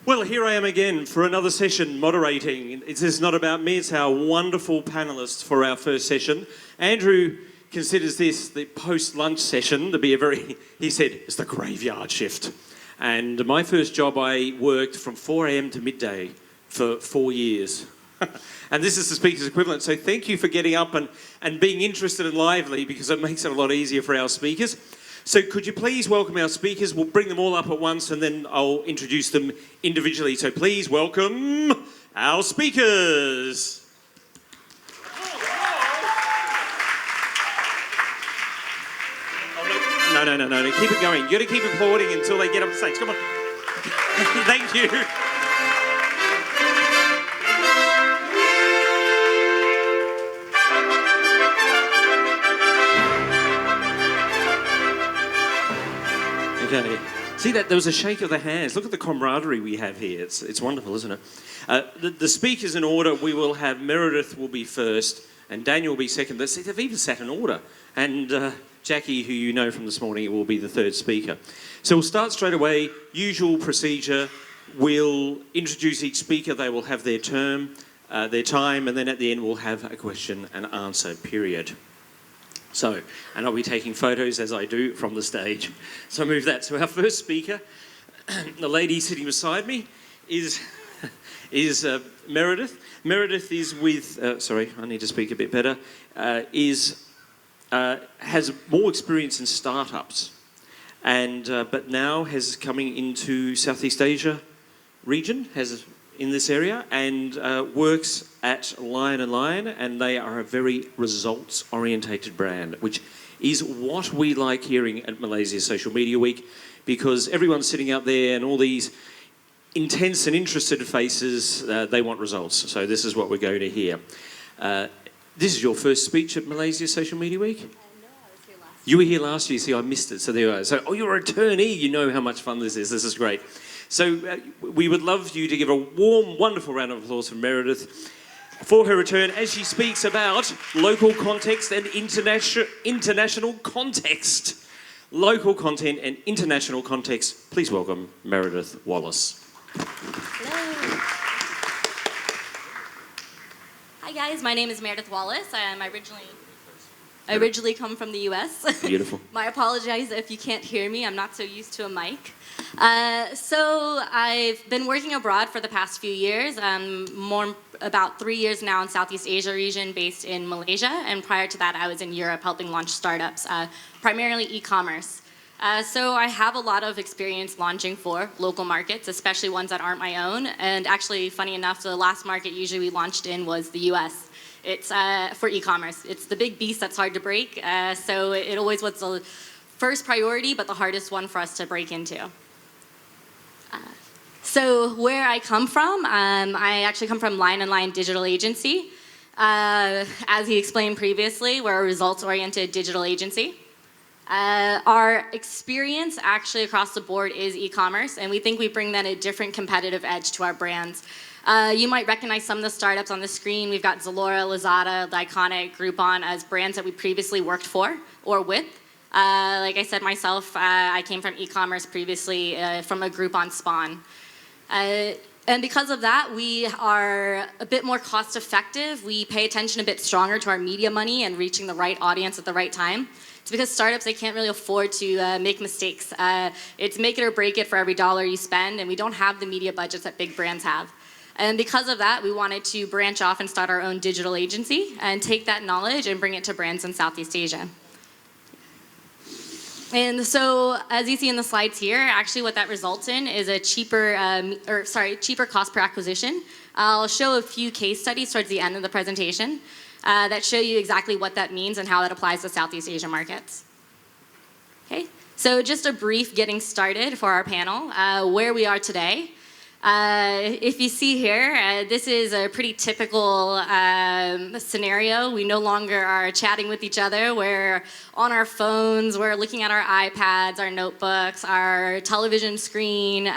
Well, here I am again for another session moderating. This is not about me, it's our wonderful panellists for our first session. Andrew considers this the post-lunch session to be he said, it's the graveyard shift. And my first job, I worked from 4 a.m. to midday for 4 years. And this is the speaker's equivalent. So thank you for getting up and being interested and lively, because it makes it a lot easier for our speakers. So could you please welcome our speakers? We'll bring them all up at once and then I'll introduce them individually. So please welcome our speakers. No. Keep it going. You've got to keep applauding until they get up the stage. Come on. Thank you. Okay. See that? There was a shake of the hands. Look at the camaraderie we have here. It's wonderful, isn't it? The speakers in order, we will have Meredith will be first and Daniel will be second. They've even sat in order. And Jackie, who you know from this morning, will be the third speaker. So we'll start straight away. Usual procedure. We'll introduce each speaker. They will have their time, and then at the end we'll have a question and answer period. So, and I'll be taking photos as I do from the stage. So I'll move that. So our first speaker, the lady sitting beside me, is Meredith. Meredith is with, sorry, I need to speak a bit better, has more experience in startups, and but now has coming into Southeast Asia region, in this area, and works at Lion & Lion, and they are a very results-orientated brand, which is what we like hearing at Malaysia Social Media Week, because everyone's sitting out there and all these intense and interested faces, they want results. So this is what we're going to hear. This is your first speech at Malaysia Social Media Week? No, I was here last year. You were here last year, see, I missed it. So there you are. So, you're a returnee, you know how much fun this is. This is great. So we would love you to give a warm, wonderful round of applause for Meredith for her return as she speaks about local context and international context. Local content and international context. Please welcome Meredith Wallace. Hello. Hi guys, my name is Meredith Wallace. I originally come from the US. Beautiful. My apologies if you can't hear me. I'm not so used to a mic. So I've been working abroad for the past few years, about 3 years now in Southeast Asia region based in Malaysia, and prior to that I was in Europe helping launch startups, primarily e-commerce. So I have a lot of experience launching for local markets, especially ones that aren't my own, and actually funny enough, the last market usually we launched in was the US. It's for e-commerce. It's the big beast that's hard to break, so it always was the first priority, but the hardest one for us to break into. So where I come from, I actually come from Lion & Lion Digital Agency. As he explained previously, we're a results-oriented digital agency. Our experience actually across the board is e-commerce, and we think we bring that a different competitive edge to our brands. You might recognize some of the startups on the screen. We've got Zalora, Lazada, Iconic, Groupon as brands that we previously worked for or with. Like I said myself, I came from e-commerce previously from a Groupon spawn. And because of that, we are a bit more cost effective. We pay attention a bit stronger to our media money and reaching the right audience at the right time. It's because startups, they can't really afford to make mistakes. It's make it or break it for every dollar you spend, and we don't have the media budgets that big brands have. And because of that, we wanted to branch off and start our own digital agency and take that knowledge and bring it to brands in Southeast Asia. And so, as you see in the slides here, actually what that results in is a cheaper cost per acquisition. I'll show a few case studies towards the end of the presentation that show you exactly what that means and how that applies to Southeast Asia markets. Okay, so just a brief getting started for our panel, where we are today. If you see here, this is a pretty typical scenario. We no longer are chatting with each other. We're on our phones. We're looking at our iPads, our notebooks, our television screen.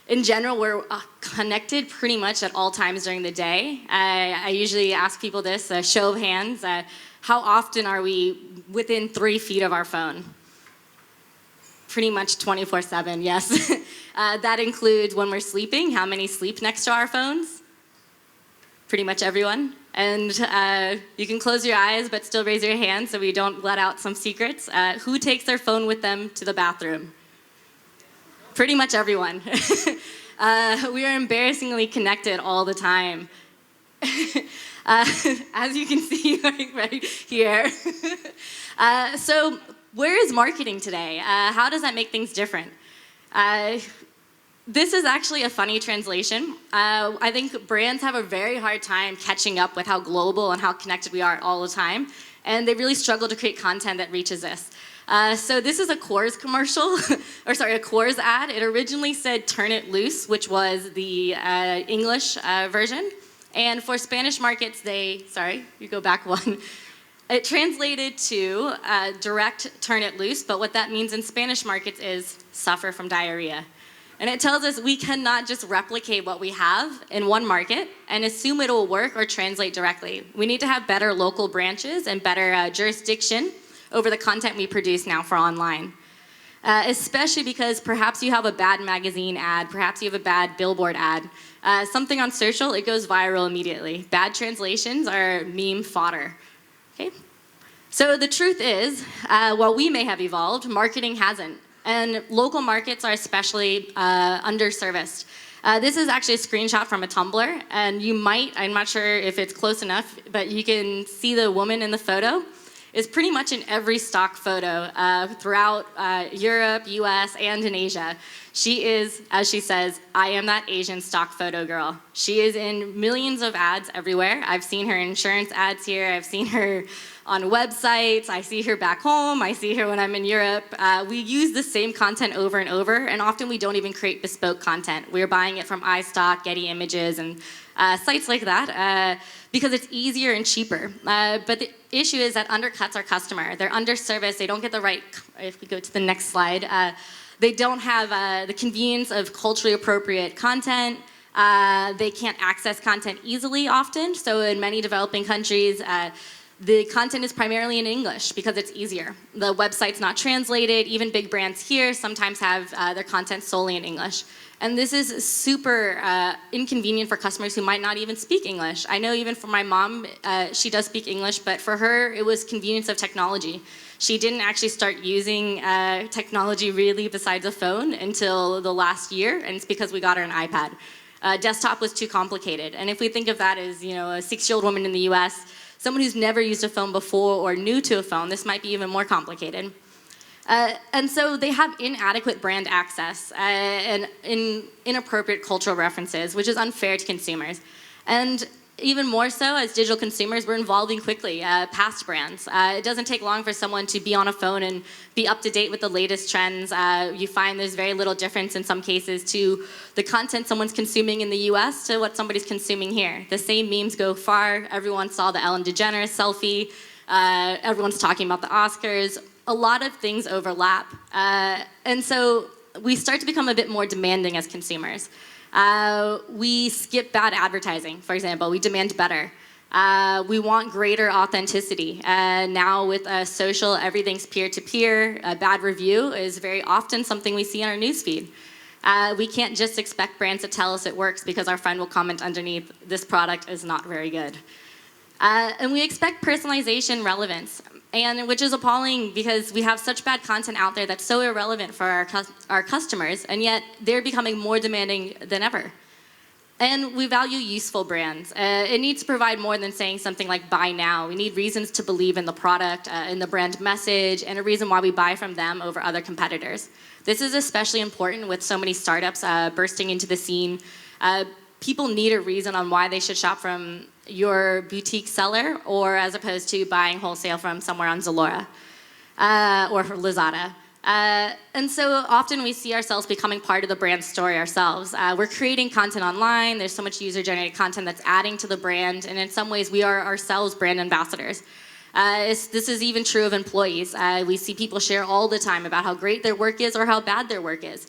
In general, we're connected pretty much at all times during the day. I usually ask people this, a show of hands. How often are we within 3 feet of our phone? Pretty much 24/7, yes. That includes when we're sleeping, how many sleep next to our phones? Pretty much everyone. And you can close your eyes but still raise your hand so we don't let out some secrets. Who takes their phone with them to the bathroom? Pretty much everyone. We are embarrassingly connected all the time. As you can see right here. So where is marketing today? How does that make things different? This is actually a funny translation. I think brands have a very hard time catching up with how global and how connected we are all the time, and they really struggle to create content that reaches us. So this is a Coors commercial, or sorry, a Coors ad. It originally said "Turn It Loose," which was the English version, and for Spanish markets, you go back one. It translated to direct "Turn It Loose," but what that means in Spanish markets is "suffer from diarrhea." And it tells us we cannot just replicate what we have in one market and assume it will work or translate directly. We need to have better local branches and better jurisdiction over the content we produce now for online. Especially because perhaps you have a bad magazine ad, perhaps you have a bad billboard ad. Something on social, it goes viral immediately. Bad translations are meme fodder. Okay? So the truth is, while we may have evolved, marketing hasn't. And local markets are especially underserviced. This is actually a screenshot from a Tumblr, and you might, I'm not sure if it's close enough, but you can see the woman in the photo is pretty much in every stock photo throughout Europe, US, and in Asia. She is, as she says, I am that Asian stock photo girl. She is in millions of ads everywhere. I've seen her insurance ads here. I've seen her on websites. I see her back home. I see her when I'm in Europe. We use the same content over and over, and often we don't even create bespoke content. We're buying it from iStock, Getty Images, and sites like that because it's easier and cheaper. But the issue is that undercuts our customer. They're underserviced. They don't get the right, if we go to the next slide, they don't have the convenience of culturally appropriate content. They can't access content easily often. So in many developing countries, the content is primarily in English because it's easier. The website's not translated. Even big brands here sometimes have their content solely in English. And this is super inconvenient for customers who might not even speak English. I know even for my mom, she does speak English, but for her, it was convenience of technology. She didn't actually start using technology really besides a phone until the last year, and it's because we got her an iPad. Desktop was too complicated. And if we think of that as, a 6-year-old woman in the US, someone who's never used a phone before or new to a phone, this might be even more complicated. And so they have inadequate brand access and inappropriate cultural references, which is unfair to consumers. And even more so, as digital consumers, we're evolving quickly past brands. It doesn't take long for someone to be on a phone and be up to date with the latest trends. You find there's very little difference in some cases to the content someone's consuming in the US to what somebody's consuming here. The same memes go far. Everyone saw the Ellen DeGeneres selfie. Everyone's talking about the Oscars. A lot of things overlap. And so we start to become a bit more demanding as consumers. We skip bad advertising, for example. We demand better. We want greater authenticity. Now with social, everything's peer-to-peer. A bad review is very often something we see in our newsfeed. We can't just expect brands to tell us it works because our friend will comment underneath, this product is not very good. And we expect personalization relevance, and which is appalling because we have such bad content out there that's so irrelevant for our customers, and yet they're becoming more demanding than ever. And we value useful brands. It needs to provide more than saying something like buy now. We need reasons to believe in the product, in the brand message, and a reason why we buy from them over other competitors. This is especially important with so many startups bursting into the scene. People need a reason on why they should shop from your boutique seller or as opposed to buying wholesale from somewhere on Zalora or Lazada. And so often we see ourselves becoming part of the brand story ourselves. We're creating content online. There's so much user-generated content that's adding to the brand, and in some ways we are ourselves brand ambassadors. This is even true of employees. We see people share all the time about how great their work is or how bad their work is.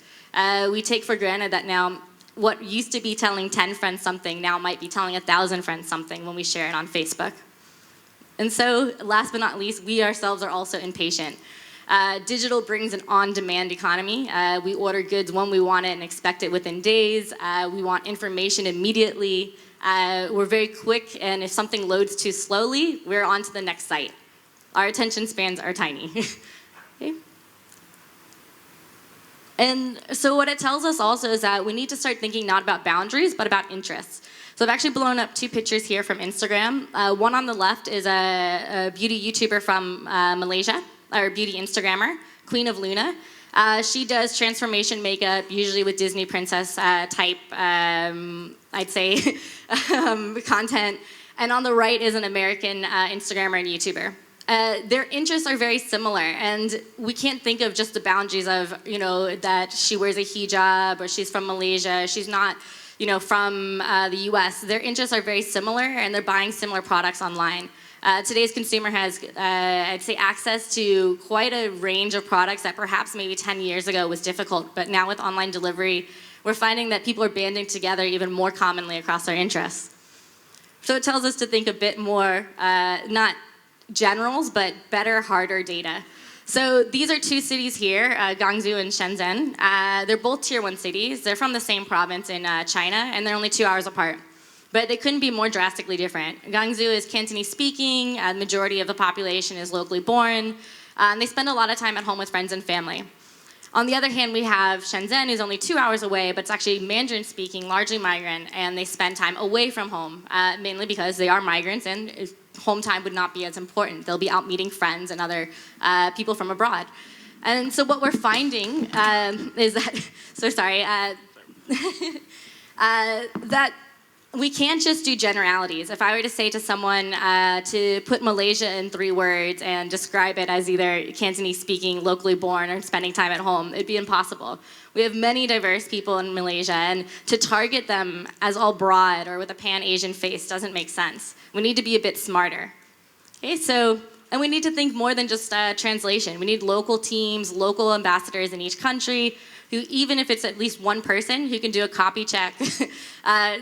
We take for granted that now what used to be telling 10 friends something now might be telling 1,000 friends something when we share it on Facebook. And so, last but not least, we ourselves are also impatient. Digital brings an on-demand economy. We order goods when we want it and expect it within days. We want information immediately. We're very quick, and if something loads too slowly, we're on to the next site. Our attention spans are tiny. Okay. And so what it tells us also is that we need to start thinking not about boundaries, but about interests. So I've actually blown up 2 pictures here from Instagram. One on the left is a beauty YouTuber from Malaysia, or beauty Instagrammer, Queen of Luna. She does transformation makeup, usually with Disney princess type, I'd say, content. And on the right is an American Instagrammer and YouTuber. Their interests are very similar, and we can't think of just the boundaries of, that she wears a hijab or she's from Malaysia, she's not, from the US. Their interests are very similar, and they're buying similar products online. Today's consumer has, I'd say, access to quite a range of products that perhaps maybe 10 years ago was difficult, but now with online delivery, we're finding that people are banding together even more commonly across their interests. So it tells us to think a bit more, not generals, but better, harder data. So these are 2 cities here, Guangzhou and Shenzhen. They're both tier 1 cities. They're from the same province in China, and they're only 2 hours apart. But they couldn't be more drastically different. Guangzhou is Cantonese speaking, the majority of the population is locally born, and they spend a lot of time at home with friends and family. On the other hand, we have Shenzhen, who's only 2 hours away, but it's actually Mandarin speaking, largely migrant, and they spend time away from home, mainly because they are migrants and home time would not be as important. They'll be out meeting friends and other people from abroad. And so what we're finding is that, that we can't just do generalities. If I were to say to someone to put Malaysia in 3 words and describe it as either Cantonese speaking, locally born, or spending time at home, it'd be impossible. We have many diverse people in Malaysia, and to target them as all broad or with a pan-Asian face doesn't make sense. We need to be a bit smarter. Okay, and we need to think more than just translation. We need local teams, local ambassadors in each country, who, even if it's at least one person who can do a copy check,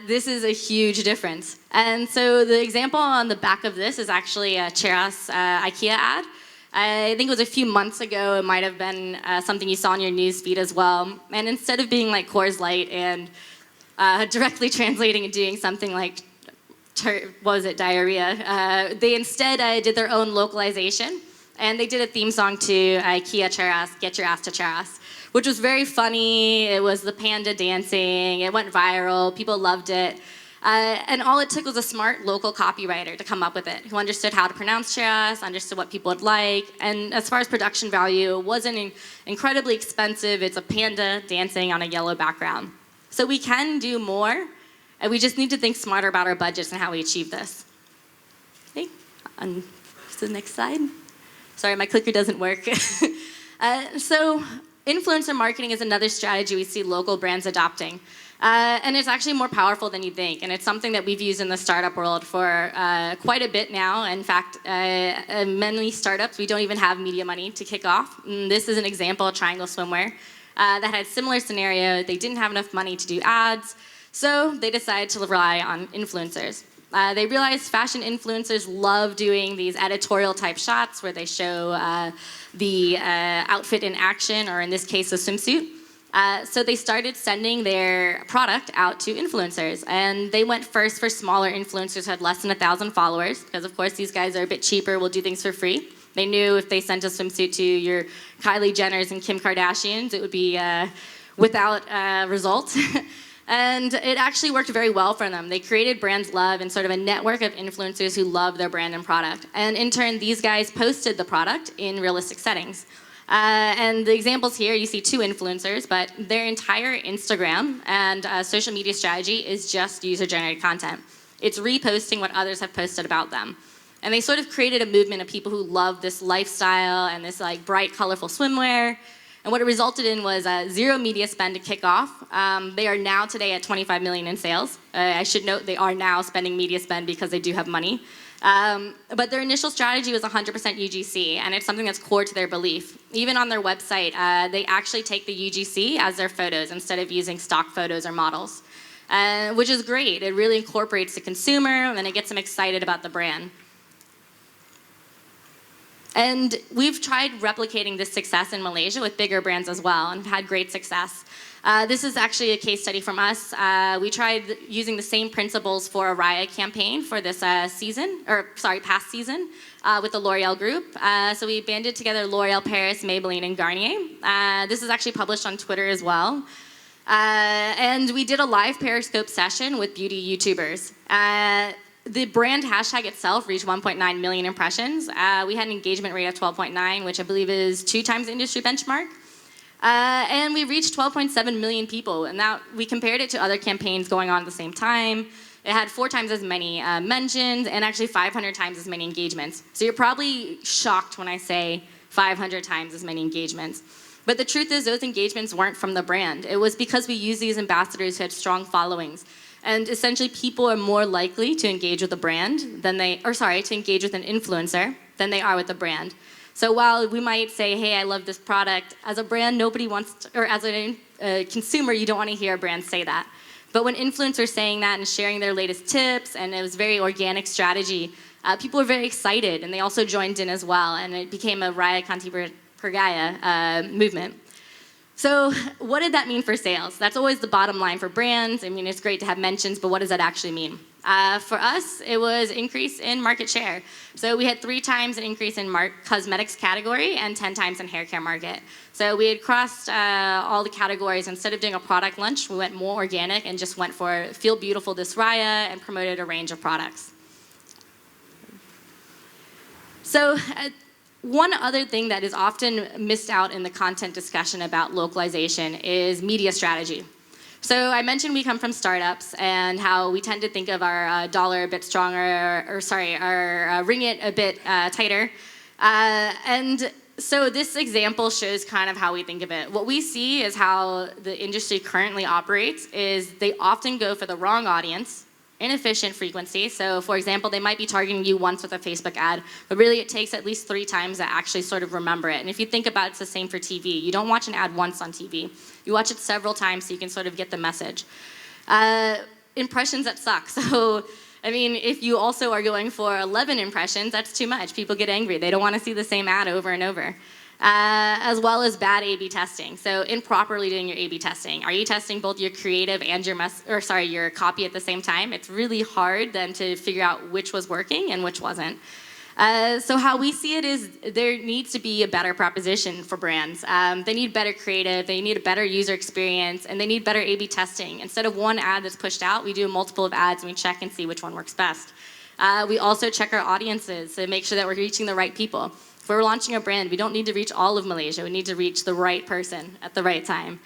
this is a huge difference. And so the example on the back of this is actually a Cheras IKEA ad. I think it was a few months ago. It might have been something you saw on your news feed as well. And instead of being like Coors Light and directly translating and doing something like, diarrhea, they instead did their own localization. And they did a theme song to IKEA Cheras, Get Your Ass to Cheras, which was very funny. It was the panda dancing. It went viral. People loved it. And all it took was a smart local copywriter to come up with it, who understood how to pronounce Cheras, understood what people would like. And as far as production value, it wasn't incredibly expensive. It's a panda dancing on a yellow background. So we can do more, and we just need to think smarter about our budgets and how we achieve this. Okay, on to the next slide. Sorry, my clicker doesn't work. So influencer marketing is another strategy we see local brands adopting. And it's actually more powerful than you think. And it's something that we've used in the startup world for quite a bit now. In fact, many startups, we don't even have media money to kick off. And this is an example of Triangle Swimwear that had a similar scenario. They didn't have enough money to do ads, so they decided to rely on influencers. They realized fashion influencers love doing these editorial type shots where they show the outfit in action, or in this case, a swimsuit. So they started sending their product out to influencers, and they went first for smaller influencers who had less than 1,000 followers, because of course these guys are a bit cheaper, will do things for free. They knew if they sent a swimsuit to your Kylie Jenners and Kim Kardashians, it would be without results. And it actually worked very well for them. They created brand love and sort of a network of influencers who love their brand and product. And in turn, these guys posted the product in realistic settings. And the examples here, you see 2 influencers, but their entire Instagram and social media strategy is just user-generated content. It's reposting what others have posted about them. And they sort of created a movement of people who love this lifestyle and this like bright, colorful swimwear. And what it resulted in was 0 media spend to kick off. They are now today at 25 million in sales. I should note they are now spending media spend because they do have money. But their initial strategy was 100% UGC, and it's something that's core to their belief. Even on their website, they actually take the UGC as their photos instead of using stock photos or models, which is great. It really incorporates the consumer, and it gets them excited about the brand. And we've tried replicating this success in Malaysia with bigger brands as well and had great success. This is actually a case study from us. We tried using the same principles for a Raya campaign for this past season, with the L'Oreal group. So we banded together L'Oreal Paris, Maybelline, and Garnier. This is actually published on Twitter as well. And we did a live Periscope session with beauty YouTubers. The brand hashtag itself reached 1.9 million impressions. We had an engagement rate of 12.9, which I believe is 2 times the industry benchmark. And we reached 12.7 million people. And now we compared it to other campaigns going on at the same time. It had 4 times as many mentions and actually 500 times as many engagements. So you're probably shocked when I say 500 times as many engagements. But the truth is those engagements weren't from the brand. It was because we used these ambassadors who had strong followings. And essentially, people are more likely to engage with a brand to engage with an influencer than they are with the brand. So while we might say, hey, I love this product, as a brand, nobody wants to, or as a consumer, you don't want to hear a brand say that. But when influencers saying that and sharing their latest tips, and it was very organic strategy, people were very excited, and they also joined in as well, and it became a Raya Kanti Pergaya movement. So what did that mean for sales? That's always the bottom line for brands. I mean, it's great to have mentions, but what does that actually mean? For us, it was increase in market share. So we had 3 times an increase in cosmetics category and 10 times in hair care market. So we had crossed all the categories. Instead of doing a product launch, we went more organic and just went for Feel Beautiful This Raya and promoted a range of products. So one other thing that is often missed out in the content discussion about localization is media strategy. So I mentioned we come from startups and how we tend to think of our dollar a bit stronger, our ringgit a bit tighter. And so this example shows kind of how we think of it. What we see is how the industry currently operates is they often go for the wrong audience, inefficient frequency. So for example, they might be targeting you once with a Facebook ad, but really it takes at least 3 times to actually sort of remember it. And if you think about it, it's the same for TV. You don't watch an ad once on TV. You watch it several times so you can sort of get the message. Impressions that suck. So, I mean, if you also are going for 11 impressions, that's too much. People get angry. They don't want to see the same ad over and over. As well as bad A/B testing. So improperly doing your A/B testing. Are you testing both your creative and your copy at the same time? It's really hard then to figure out which was working and which wasn't. So how we see it is there needs to be a better proposition for brands. They need better creative, they need a better user experience, and they need better A/B testing. Instead of one ad that's pushed out, we do a multiple of ads and we check and see which one works best. We also check our audiences to make sure that we're reaching the right people. If we're launching a brand, we don't need to reach all of Malaysia. We need to reach the right person at the right time.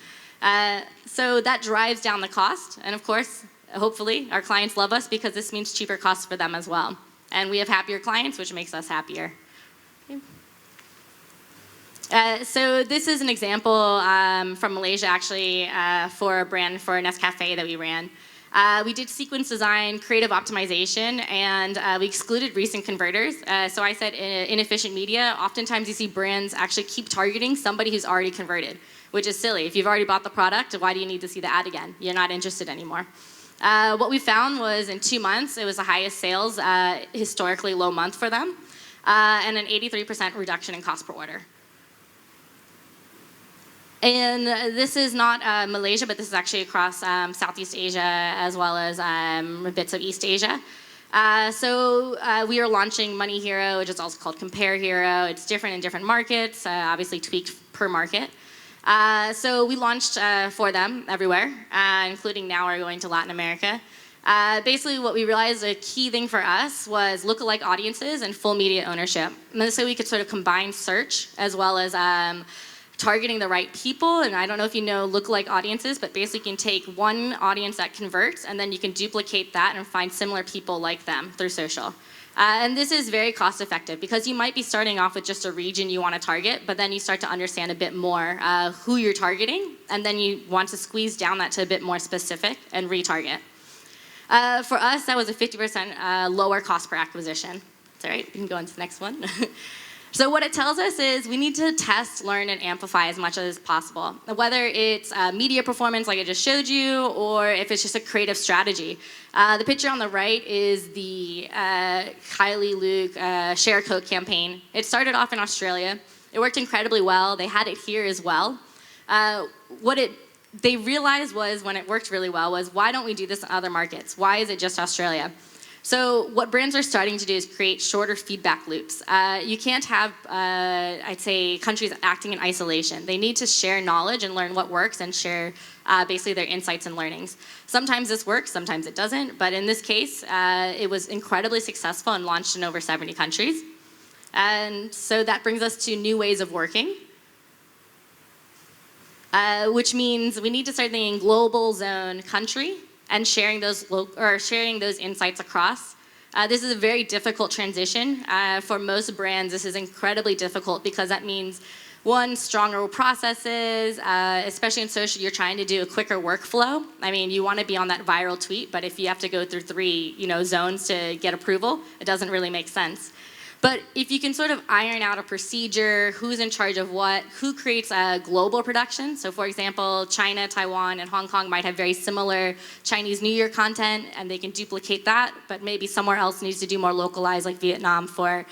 So that drives down the cost. And of course, hopefully, our clients love us because this means cheaper costs for them as well. And we have happier clients, which makes us happier. So this is an example from Malaysia, actually, for a brand for Nescafe that we ran. We did sequence design, creative optimization, and we excluded recent converters. So I said inefficient media. Oftentimes you see brands actually keep targeting somebody who's already converted, which is silly. If you've already bought the product, why do you need to see the ad again? You're not interested anymore. What we found was in 2 months, it was the highest sales, historically low month for them, and an 83% reduction in cost per order. And this is not Malaysia, but this is actually across Southeast Asia as well as bits of East Asia. So we are launching Money Hero, which is also called Compare Hero. It's different in different markets, obviously tweaked per market. So we launched for them everywhere, including now we're going to Latin America. Basically what we realized a key thing for us was lookalike audiences and full media ownership. And so we could sort of combine search as well as targeting the right people. And I don't know if you know lookalike audiences, but basically you can take one audience that converts and then you can duplicate that and find similar people like them through social. And this is very cost effective because you might be starting off with just a region you want to target, but then you start to understand a bit more who you're targeting, and then you want to squeeze down that to a bit more specific and retarget. For us, that was a 50% lower cost per acquisition. That's all right, we can go on to the next one. So what it tells us is we need to test, learn, and amplify as much as possible. Whether it's media performance like I just showed you, or if it's just a creative strategy. The picture on the right is the Kylie Luke Share Coke campaign. It started off in Australia. It worked incredibly well. They had it here as well. They realized was, when it worked really well, was why don't we do this in other markets? Why is it just Australia? So what brands are starting to do is create shorter feedback loops. You can't have, I'd say, countries acting in isolation. They need to share knowledge and learn what works and share basically their insights and learnings. Sometimes this works, sometimes it doesn't, but in this case, it was incredibly successful and launched in over 70 countries. And so that brings us to new ways of working. Which means we need to start thinking global zone country and sharing those insights across. This is a very difficult transition. For most brands, this is incredibly difficult because that means, one, stronger processes, especially in social, you're trying to do a quicker workflow. I mean, you want to be on that viral tweet, but if you have to go through 3, zones to get approval, it doesn't really make sense. But if you can sort of iron out a procedure, who's in charge of what, who creates a global production. So for example, China, Taiwan, and Hong Kong might have very similar Chinese New Year content, and they can duplicate that, but maybe somewhere else needs to do more localized, like Vietnam, for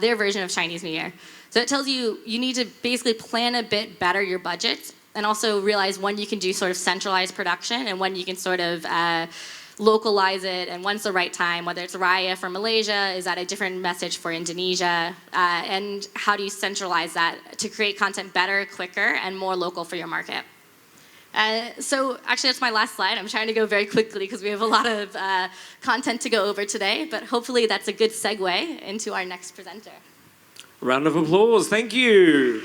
their version of Chinese New Year. So it tells you you need to basically plan a bit better your budget, and also realize when you can do sort of centralized production and when you can sort of localize it, and when's the right time, whether it's Raya for Malaysia, is that a different message for Indonesia, and how do you centralize that to create content better, quicker, and more local for your market. So actually that's my last slide. I'm trying to go very quickly because we have a lot of content to go over today, but hopefully that's a good segue into our next presenter. Round of applause, thank you.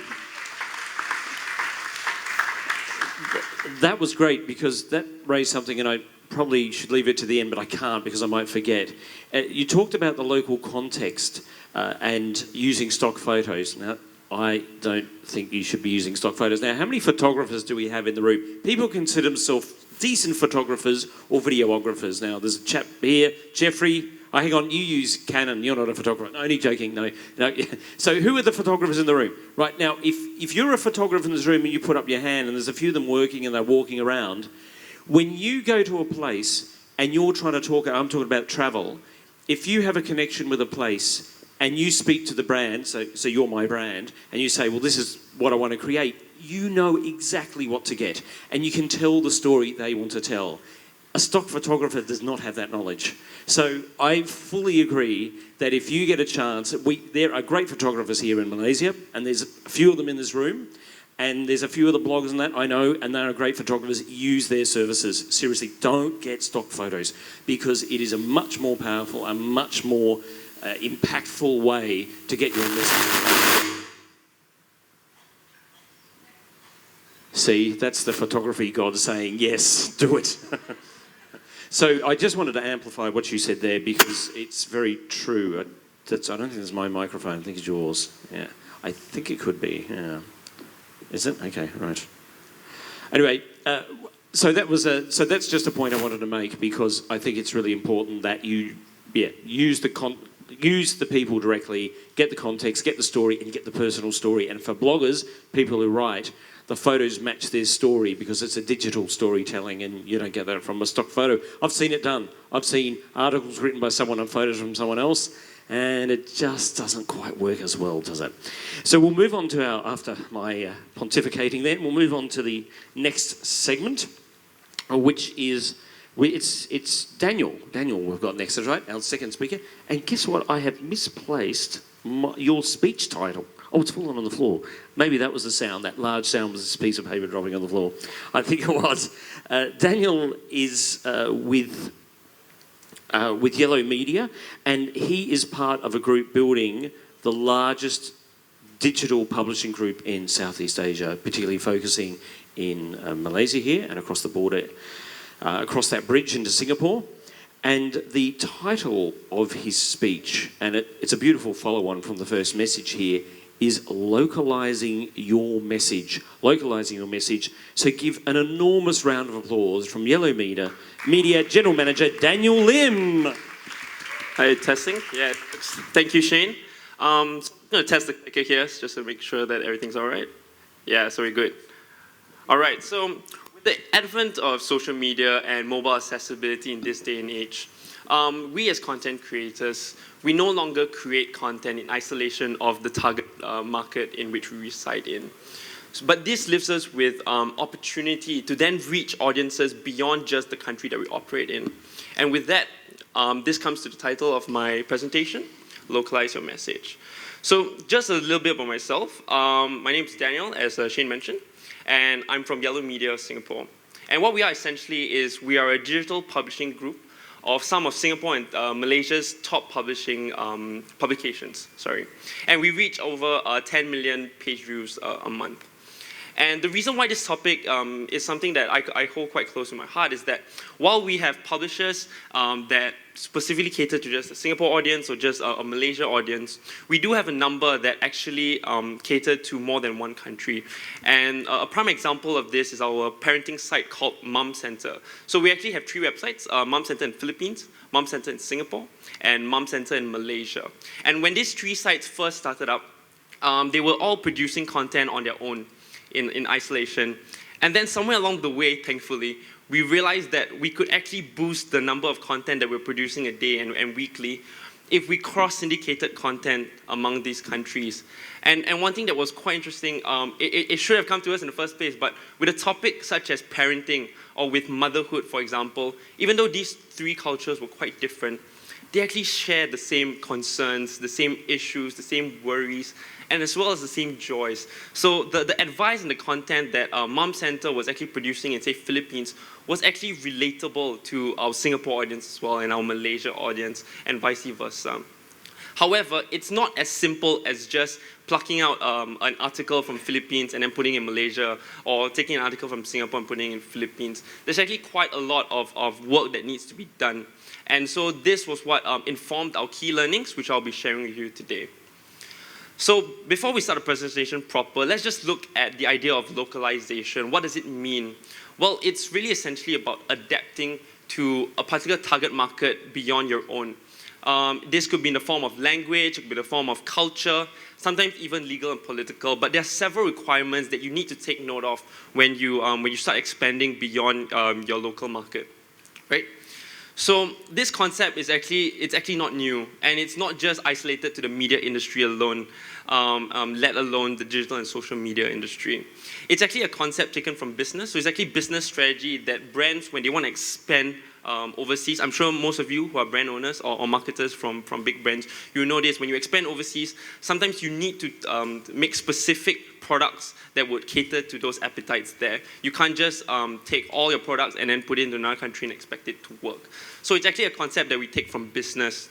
That was great because that raised something, and I probably should leave it to the end, but I can't because I might forget. You talked about the local context and using stock photos. Now, I don't think you should be using stock photos. Now, how many photographers do we have in the room? People consider themselves decent photographers or videographers. Now, there's a chap here, Jeffrey. Oh, hang on, you use Canon, you're not a photographer. No, only joking, no. So who are the photographers in the room? Right, now, if you're a photographer in this room and you put up your hand and there's a few of them working and they're walking around, when you go to a place and you're trying to talk, I'm talking about travel, if you have a connection with a place and you speak to the brand, so you're my brand, and you say, well, this is what I want to create, you know exactly what to get. And you can tell the story they want to tell. A stock photographer does not have that knowledge. So I fully agree that if you get a chance, there are great photographers here in Malaysia, and there's a few of them in this room, and there's a few of the bloggers and that I know, and they are great photographers. Use their services. Seriously, don't get stock photos because it is a much more powerful, a much more impactful way to get your message. See, that's the photography god saying, yes, do it. So I just wanted to amplify what you said there because it's very true. I don't think it's my microphone. I think it's yours. Yeah, I think it could be. Yeah. Is it? Okay, right. Anyway, so that's just a point I wanted to make because I think it's really important that you, use the people directly, get the context, get the story, and get the personal story. And for bloggers, people who write, the photos match their story because it's a digital storytelling and you don't get that from a stock photo. I've seen it done. I've seen articles written by someone and photos from someone else, and it just doesn't quite work as well, does it? So we'll move on to after my pontificating then, we'll move on to the next segment, which is, it's Daniel. Daniel we've got next, that's right, our second speaker. And guess what? I have misplaced your speech title. Oh, it's fallen on the floor. Maybe that was the sound. That large sound was this piece of paper dropping on the floor. I think it was. Daniel is with Yellow Media, and he is part of a group building the largest digital publishing group in Southeast Asia, particularly focusing in Malaysia here and across the border, across that bridge into Singapore. And the title of his speech, and it's a beautiful follow-on from the first message here, is localizing your message. Localizing your message. So give an enormous round of applause from Yellow Media General Manager Daniel Lim. Hi, testing. Yeah, thank you, Shane. going to test the clicker here just to make sure that everything's all right. Yeah, so we're good. All right, so with the advent of social media and mobile accessibility in this day and age, we as content creators, we no longer create content in isolation of the target market in which we reside in. But this leaves us with opportunity to then reach audiences beyond just the country that we operate in. And with that, this comes to the title of my presentation, Localize Your Message. So just a little bit about myself. My name is Daniel, as Shane mentioned, and I'm from Yellow Media Singapore. And what we are essentially is we are a digital publishing group of some of Singapore and Malaysia's top publishing publications. And we reach over 10 million page views a month. And the reason why this topic is something that I hold quite close to my heart is that while we have publishers that specifically cater to just a Singapore audience or just a Malaysia audience, we do have a number that actually cater to more than one country. And a prime example of this is our parenting site called Mum Centre. So we actually have 3 websites, Mum Centre in Philippines, Mum Centre in Singapore, and Mum Centre in Malaysia. And when these 3 sites first started up, they were all producing content on their own in isolation. And then somewhere along the way, thankfully, we realized that we could actually boost the number of content that we're producing a day and weekly if we cross-syndicated content among these countries. And one thing that was quite interesting, it should have come to us in the first place, but with a topic such as parenting or with motherhood, for example, even though these 3 cultures were quite different, they actually share the same concerns, the same issues, the same worries, and as well as the same joys. So the advice and the content that Mum Centre was actually producing in, say, Philippines was actually relatable to our Singapore audience as well and our Malaysia audience and vice versa. However, it's not as simple as just plucking out an article from Philippines and then putting it in Malaysia, or taking an article from Singapore and putting it in Philippines. There's actually quite a lot of work that needs to be done. And so this was what informed our key learnings, which I'll be sharing with you today. So before we start the presentation proper, let's just look at the idea of localization. What does it mean? Well, it's really essentially about adapting to a particular target market beyond your own. This could be in the form of language, it could be in the form of culture, sometimes even legal and political, but there are several requirements that you need to take note of when you start expanding beyond your local market, right? So this concept is actually not new, and it's not just isolated to the media industry alone, let alone the digital and social media industry. It's actually a concept taken from business. So it's actually business strategy that brands, when they want to expand overseas, I'm sure most of you who are brand owners or marketers from big brands, you know this, when you expand overseas, sometimes you need to make specific products that would cater to those appetites there. You can't just take all your products and then put it into another country and expect it to work. So it's actually a concept that we take from business.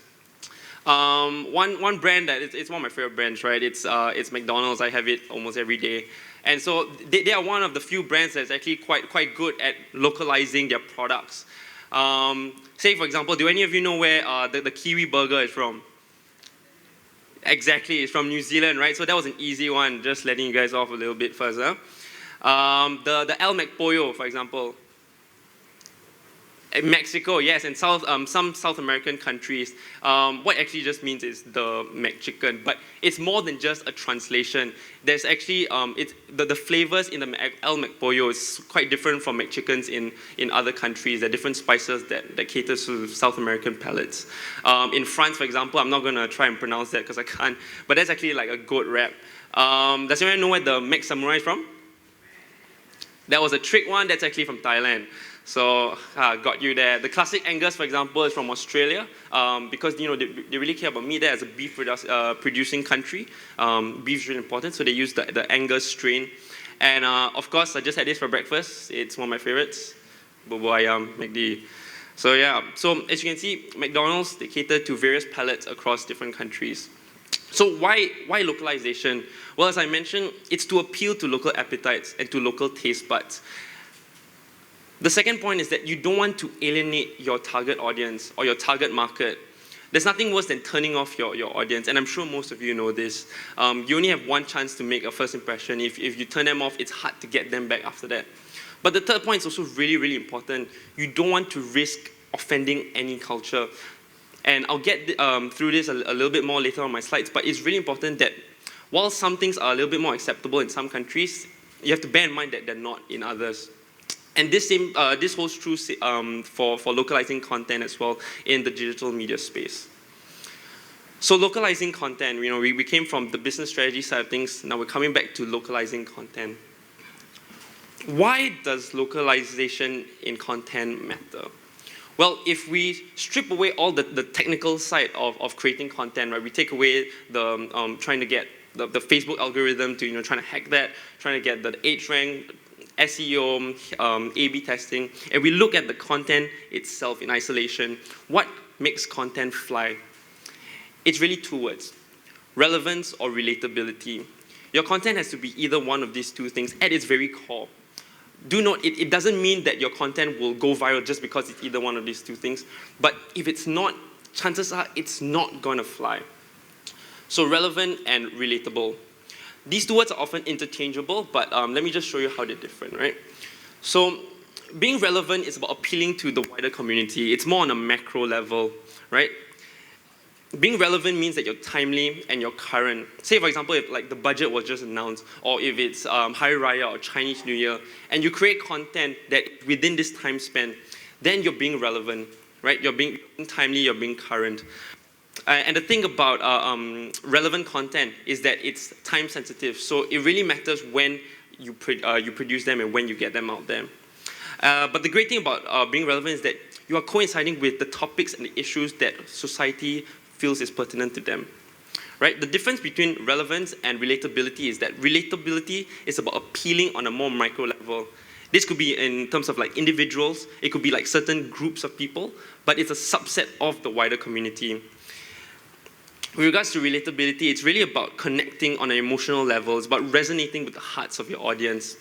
One brand that it's one of my favorite brands, right? It's McDonald's. I have it almost every day. And so they are one of the few brands that's actually quite good at localizing their products. Say, for example, do any of you know where the Kiwi burger is from? Exactly, it's from New Zealand, right? So that was an easy one, just letting you guys off a little bit first. The El McPollo, for example. In Mexico, yes, and some South American countries, what actually just means is the McChicken, but it's more than just a translation. There's actually, the flavors in the El McPollo is quite different from McChickens in other countries. There are different spices that cater to South American palates. In France, for example, I'm not going to try and pronounce that because I can't, but that's actually like a goat wrap. Does anyone know where the Mac Samurai is from? That was a trick one, that's actually from Thailand. So, got you there. The classic Angus, for example, is from Australia because they really care about meat there as a beef producing country. Beef is really important, so they use the Angus strain. And of course, I just had this for breakfast. It's one of my favorites. Bobo ayam, McD. So yeah, so as you can see, McDonald's, they cater to various palates across different countries. So why localization? Well, as I mentioned, it's to appeal to local appetites and to local taste buds. The second point is that you don't want to alienate your target audience or your target market. There's nothing worse than turning off your audience, and I'm sure most of you know this. You only have one chance to make a first impression. If you turn them off, it's hard to get them back after that. But the third point is also really, really important. You don't want to risk offending any culture. And I'll get through this a little bit more later on my slides, but it's really important that While some things are a little bit more acceptable in some countries, you have to bear in mind that they're not in others. And this holds true for localizing content as well in the digital media space. So localizing content, we came from the business strategy side of things, now we're coming back to localizing content. Why does localization in content matter? Well, if we strip away all the technical side of creating content, right? We take away the trying to get the Facebook algorithm to trying to hack that, trying to get the age rank, SEO, A/B testing, and we look at the content itself in isolation. What makes content fly? It's really two words: relevance or relatability. Your content has to be either one of these two things at its very core. Do note, it doesn't mean that your content will go viral just because it's either one of these two things. But if it's not, chances are it's not going to fly. So relevant and relatable. These two words are often interchangeable, but let me just show you how they're different, right? So being relevant is about appealing to the wider community. It's more on a macro level, right? Being relevant means that you're timely and you're current. Say, for example, if like the budget was just announced, or if it's Hari Raya or Chinese New Year, and you create content that within this time span, then you're being relevant, right? You're being timely, you're being current. And the thing about relevant content is that it's time sensitive, so it really matters when you produce them and when you get them out there. But the great thing about being relevant is that you are coinciding with the topics and the issues that society feels is pertinent to them, right? The difference between relevance and relatability is that relatability is about appealing on a more micro level. This could be in terms of like individuals, it could be like certain groups of people, but it's a subset of the wider community. With regards to relatability, it's really about connecting on an emotional level. It's about resonating with the hearts of your audience.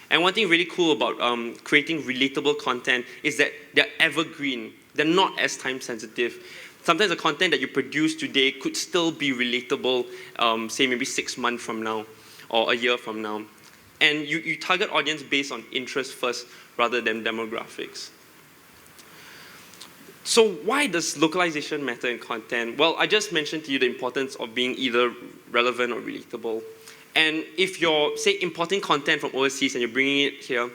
And one thing really cool about creating relatable content is that they're evergreen. They're not as time sensitive. Sometimes the content that you produce today could still be relatable, say maybe 6 months from now or a year from now. And you target audience based on interest first rather than demographics. So why does localization matter in content? Well, I just mentioned to you the importance of being either relevant or relatable. And if you're, say, importing content from overseas and you're bringing it here,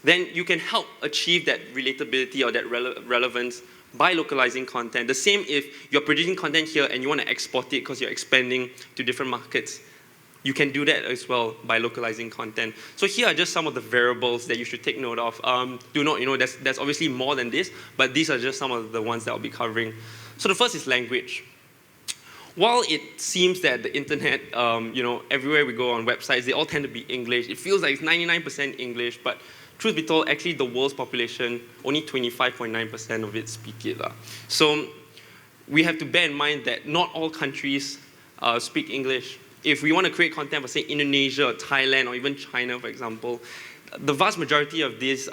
then you can help achieve that relatability or that relevance by localizing content. The same if you're producing content here and you want to export it because you're expanding to different markets. You can do that as well by localizing content. So here are just some of the variables that you should take note of. Do note, there's obviously more than this, but these are just some of the ones that I'll be covering. So the first is language. While it seems that the internet, everywhere we go on websites, they all tend to be English. It feels like it's 99% English, but truth be told, actually the world's population, only 25.9% of it speak it. So we have to bear in mind that not all countries speak English. If we want to create content for, say, Indonesia or Thailand or even China, for example, the vast majority of these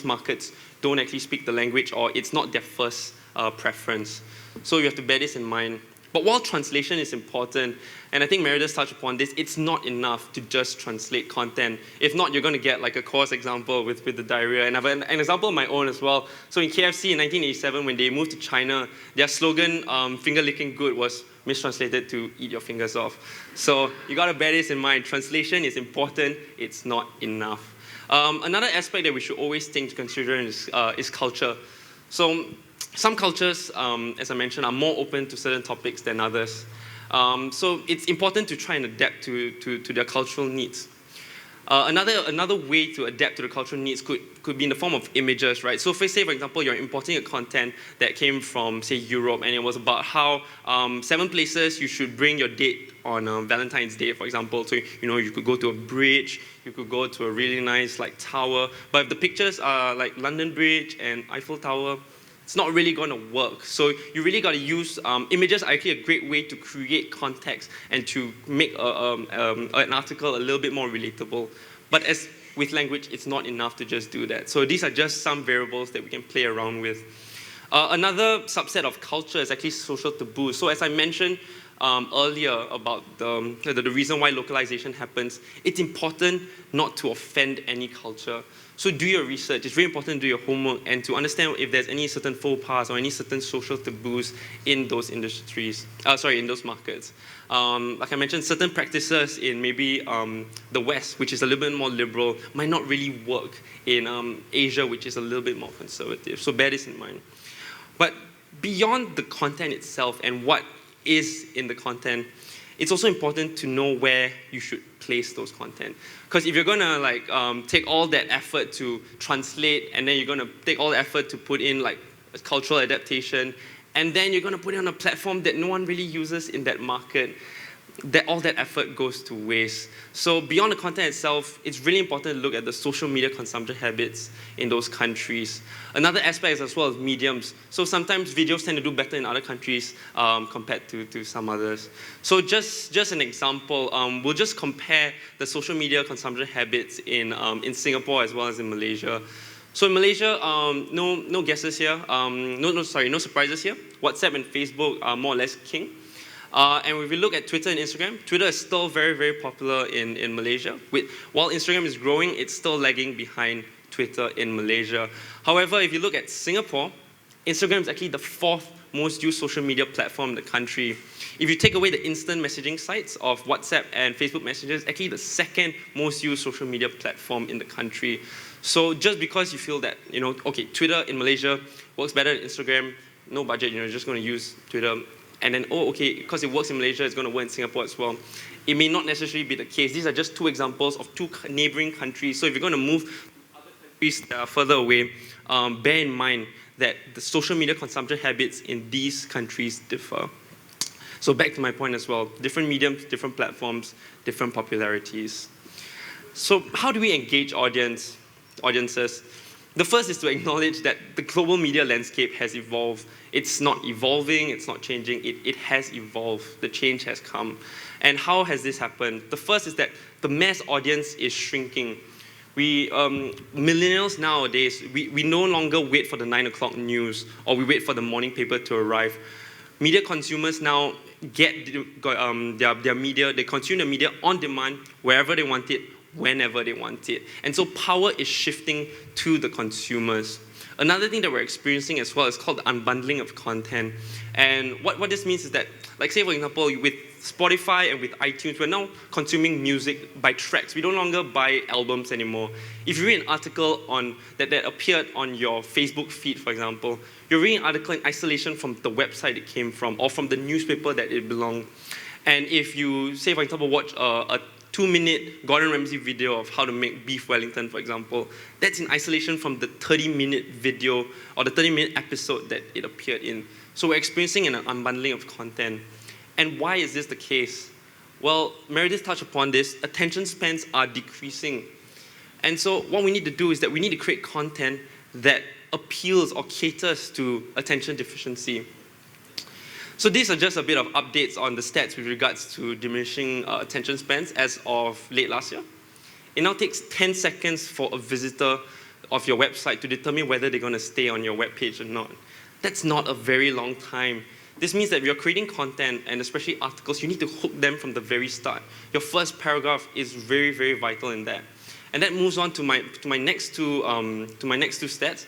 markets don't actually speak the language, or it's not their first preference. So you have to bear this in mind. But while translation is important, and I think Meredith touched upon this, it's not enough to just translate content. If not, you're going to get like a course example with the diarrhea. And I have an example of my own as well. So in KFC in 1987, when they moved to China, their slogan, finger licking good, was mistranslated to eat your fingers off. So you got to bear this in mind. Translation is important. It's not enough. Another aspect that we should always think to consider is culture. So some cultures, as I mentioned, are more open to certain topics than others. So it's important to try and adapt to their cultural needs. Another way to adapt to the cultural needs could be in the form of images, right? So say, for example, you're importing a content that came from, say, Europe, and it was about how 7 places you should bring your date on Valentine's Day, for example. So, you could go to a bridge, you could go to a really nice, tower, but if the pictures are like London Bridge and Eiffel Tower, it's not really going to work. So you really got to use images are actually a great way to create context and to make an article a little bit more relatable. But as with language, it's not enough to just do that. So these are just some variables that we can play around with. Another subset of culture is actually social taboos. So as I mentioned, earlier about the reason why localization happens, it's important not to offend any culture. So do your research. It's very important to do your homework and to understand if there's any certain faux pas or any certain social taboos in those industries, in those markets. Like I mentioned, certain practices in maybe the West, which is a little bit more liberal, might not really work in Asia, which is a little bit more conservative. So bear this in mind. But beyond the content itself and what is in the content, it's also important to know where you should place those content. Because if you're gonna take all that effort to translate, and then you're gonna take all the effort to put in like a cultural adaptation, and then you're gonna put it on a platform that no one really uses in that market, all that effort goes to waste. So beyond the content itself, it's really important to look at the social media consumption habits in those countries. Another aspect is as well as mediums. So sometimes videos tend to do better in other countries compared to some others. So just an example, we'll just compare the social media consumption habits in Singapore as well as in Malaysia. So in Malaysia, no guesses here, no surprises here. WhatsApp and Facebook are more or less king. And if we look at Twitter and Instagram, Twitter is still very, very popular in Malaysia. While Instagram is growing, it's still lagging behind Twitter in Malaysia. However, if you look at Singapore, Instagram is actually the 4th most used social media platform in the country. If you take away the instant messaging sites of WhatsApp and Facebook Messenger, it's actually the 2nd most used social media platform in the country. So just because you feel that, okay, Twitter in Malaysia works better than Instagram, no budget, you're just going to use Twitter. And then, because it works in Malaysia, it's going to work in Singapore as well. It may not necessarily be the case. These are just 2 examples of 2 neighboring countries. So if you're going to move to other countries that are further away, bear in mind that the social media consumption habits in these countries differ. So back to my point as well, different mediums, different platforms, different popularities. So how do we engage audiences? The first is to acknowledge that the global media landscape has evolved. It's not evolving, it's not changing, it has evolved. The change has come. And how has this happened? The first is that the mass audience is shrinking. Millennials nowadays, we no longer wait for the 9 o'clock news or we wait for the morning paper to arrive. Media consumers now get their media, they consume the media on demand wherever they want it, whenever they want it. And so power is shifting to the consumers. Another thing that we're experiencing as well is called the unbundling of content. And what this means is that, like say for example, with Spotify and with iTunes, we're now consuming music by tracks. We no longer buy albums anymore. If you read an article that appeared on your Facebook feed, for example, you're reading an article in isolation from the website it came from or from the newspaper that it belonged. And if you, say for example, watch a 2-minute Gordon Ramsay video of how to make beef Wellington, for example, that's in isolation from the 30-minute video or the 30-minute episode that it appeared in. So we're experiencing an unbundling of content. And why is this the case? Well, Meredith touched upon this. Attention spans are decreasing. And so what we need to do is that we need to create content that appeals or caters to attention deficiency. So these are just a bit of updates on the stats with regards to diminishing attention spans as of late last year. It now takes 10 seconds for a visitor of your website to determine whether they're going to stay on your webpage or not. That's not a very long time. This means that if you're creating content, and especially articles, you need to hook them from the very start. Your first paragraph is very, very vital in that. And that moves on to my next two stats.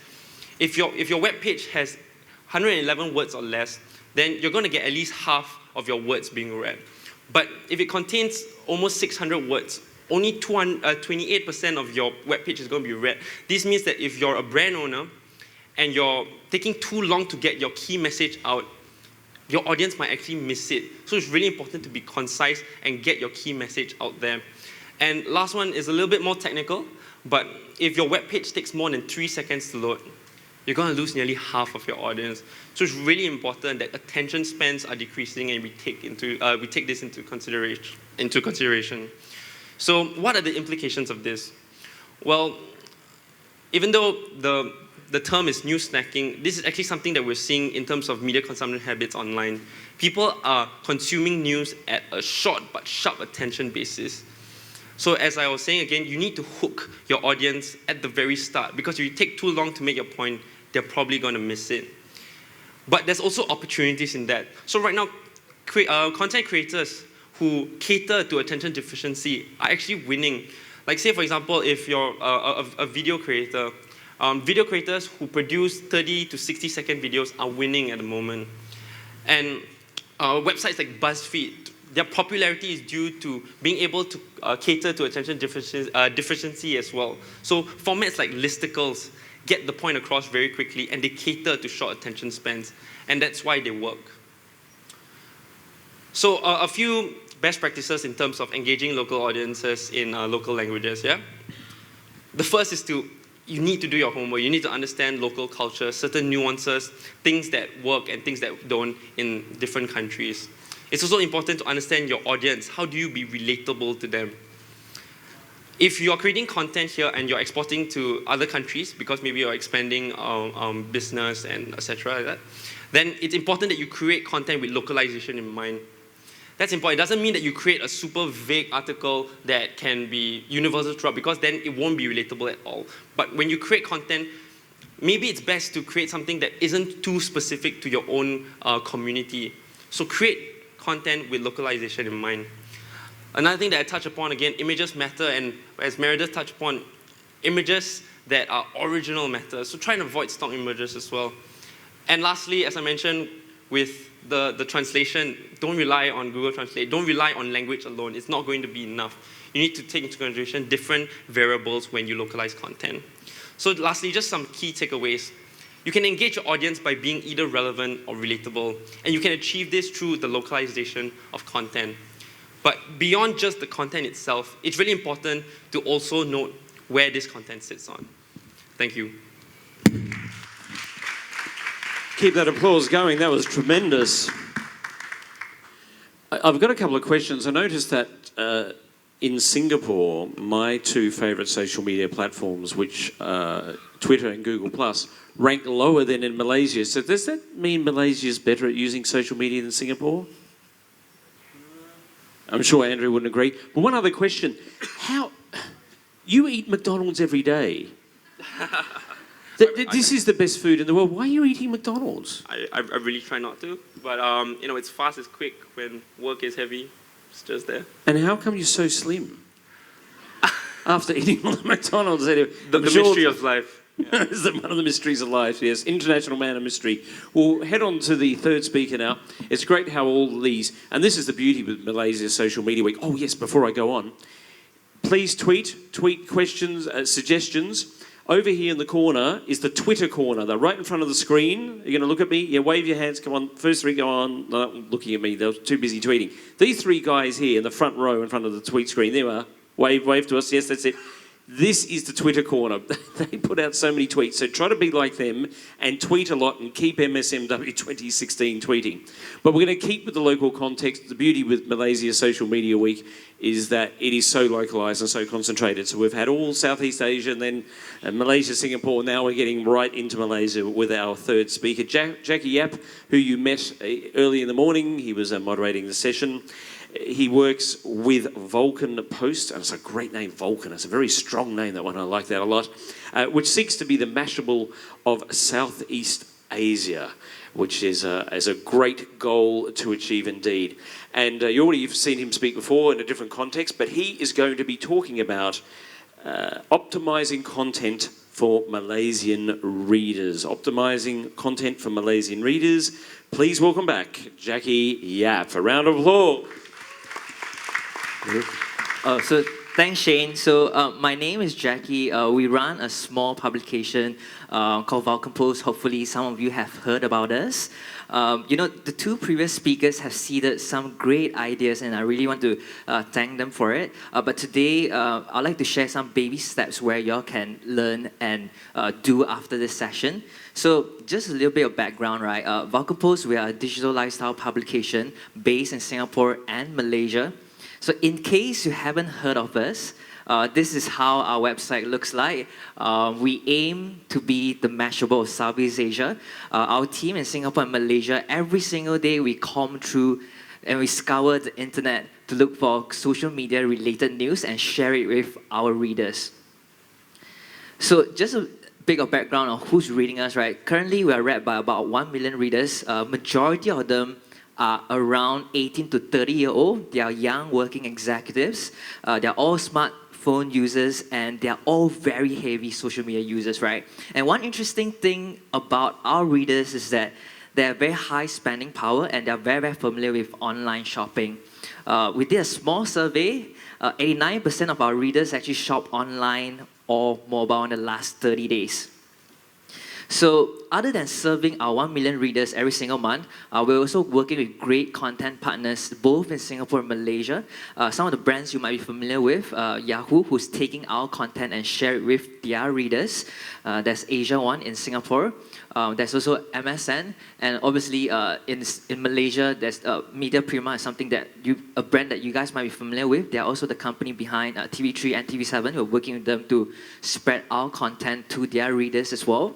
If your webpage has 111 words or less, then you're going to get at least half of your words being read. But if it contains almost 600 words, only 28% of your webpage is going to be read. This means that if you're a brand owner and you're taking too long to get your key message out, your audience might actually miss it. So it's really important to be concise and get your key message out there. And last one is a little bit more technical, but if your webpage takes more than 3 seconds to load, you're going to lose nearly half of your audience. So it's really important that attention spans are decreasing and we take this into consideration. So what are the implications of this? Well, even though the term is news snacking, this is actually something that we're seeing in terms of media consumption habits online. People are consuming news at a short but sharp attention basis. So as I was saying again, you need to hook your audience at the very start, because if you take too long to make your point, they're probably going to miss it. But there's also opportunities in that. So right now, content creators who cater to attention deficiency are actually winning. Like say, for example, if you're a video creator, video creators who produce 30 to 60-second videos are winning at the moment. And websites like BuzzFeed, their popularity is due to being able to cater to attention deficiency as well. So formats like listicles get the point across very quickly, and they cater to short attention spans, and that's why they work. So a few best practices in terms of engaging local audiences in local languages, yeah? The first is you need to do your homework. You need to understand local culture, certain nuances, things that work and things that don't in different countries. It's also important to understand your audience. How do you be relatable to them? If you're creating content here and you're exporting to other countries, because maybe you're expanding business and etc., like that, then it's important that you create content with localization in mind. That's important. It doesn't mean that you create a super vague article that can be universal throughout, because then it won't be relatable at all. But when you create content, maybe it's best to create something that isn't too specific to your own community. So create content with localization in mind. Another thing that I touch upon, again, images matter, and as Meredith touched upon, images that are original matter. So try and avoid stock images as well. And lastly, as I mentioned, with the translation, don't rely on Google Translate. Don't rely on language alone. It's not going to be enough. You need to take into consideration different variables when you localize content. So lastly, just some key takeaways. You can engage your audience by being either relevant or relatable, and you can achieve this through the localization of content. But beyond just the content itself, it's really important to also note where this content sits on. Thank you. Keep that applause going. That was tremendous. I've got a couple of questions. I noticed that in Singapore, my two favourite social media platforms, which Twitter and Google+, rank lower than in Malaysia. So does that mean Malaysia is better at using social media than Singapore? I'm sure Andrew wouldn't agree. But one other question. You eat McDonald's every day. This is the best food in the world. Why are you eating McDonald's? I really try not to, but it's fast, it's quick. When work is heavy, it's just there. And how come you're so slim? After eating all the McDonald's, anyway. The mystery of life. Yeah. This is one of the mysteries of life, yes. International man of mystery. We'll head on to the third speaker now. It's great how all these, and this is the beauty with Malaysia Social Media Week. Oh yes, before I go on, please tweet questions, suggestions. Over here in the corner is the Twitter corner. They're right in front of the screen. You're going to look at me. Yeah, wave your hands. Come on. First three, go on. No, looking at me. They're too busy tweeting. These three guys here in the front row in front of the tweet screen. There we are. Wave to us. Yes, that's it. This is the Twitter corner. They put out so many tweets. So try to be like them and tweet a lot and keep MSMW 2016 tweeting. But we're going to keep with the local context. The beauty with Malaysia Social Media Week is that it is so localised and so concentrated. So we've had all Southeast Asia and then Malaysia, Singapore. Now we're getting right into Malaysia with our third speaker, Jackie Yap, who you met early in the morning. He was moderating the session. He works with Vulcan Post, and it's a great name, Vulcan. It's a very strong name, that one. I like that a lot. Which seeks to be the Mashable of Southeast Asia, which is a great goal to achieve indeed. And you already have seen him speak before in a different context, but he is going to be talking about optimising content for Malaysian readers. Optimising content for Malaysian readers. Please welcome back Jackie Yap. A round of applause. So thanks, Shane. So my name is Jackie. We run a small publication called Vulcan Post. Hopefully some of you have heard about us. The two previous speakers have seeded some great ideas, and I really want to thank them for it. But today, I'd like to share some baby steps where y'all can learn and do after this session. So just a little bit of background, right? Vulcan Post, we are a digital lifestyle publication based in Singapore and Malaysia. So in case you haven't heard of us, this is how our website looks like. We aim to be the Mashable of Southeast Asia. Our team in Singapore and Malaysia, every single day we comb through and we scour the internet to look for social media related news and share it with our readers. So just a bit of background on who's reading us, right? Currently we are read by about 1 million readers. Majority of them are around 18 to 30-year-old. They are young working executives. They're all smartphone users, and they're all very heavy social media users, right? And one interesting thing about our readers is that they have very high spending power, and they're very, very familiar with online shopping. We did a small survey. 89% of our readers actually shop online or mobile in the last 30 days. So other than serving our 1 million readers every single month, we're also working with great content partners both in Singapore and Malaysia. Some of the brands you might be familiar with, Yahoo, who's taking our content and share it with their readers. There's Asia One in Singapore. There's also MSN, and obviously in Malaysia, there's Media Prima, is something that a brand that you guys might be familiar with. They're also the company behind TV3 and TV7. We're working with them to spread our content to their readers as well.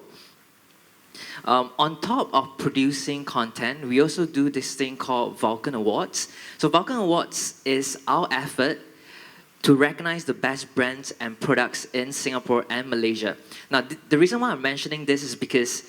On top of producing content, we also do this thing called Vulcan Awards. So Vulcan Awards is our effort to recognize the best brands and products in Singapore and Malaysia. Now, the reason why I'm mentioning this is because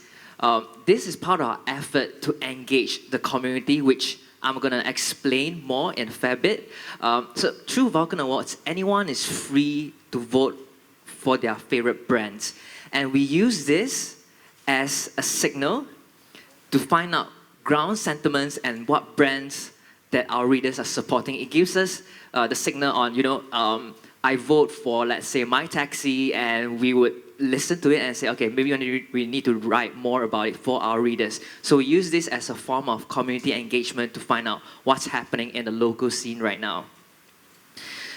this is part of our effort to engage the community, which I'm going to explain more in a fair bit. So through Vulcan Awards, anyone is free to vote for their favorite brands. And we use this as a signal to find out ground sentiments and what brands that our readers are supporting. It gives us the signal on, I vote for, let's say, My Taxi, and we would listen to it and say, okay, maybe we need to write more about it for our readers. So we use this as a form of community engagement to find out what's happening in the local scene right now.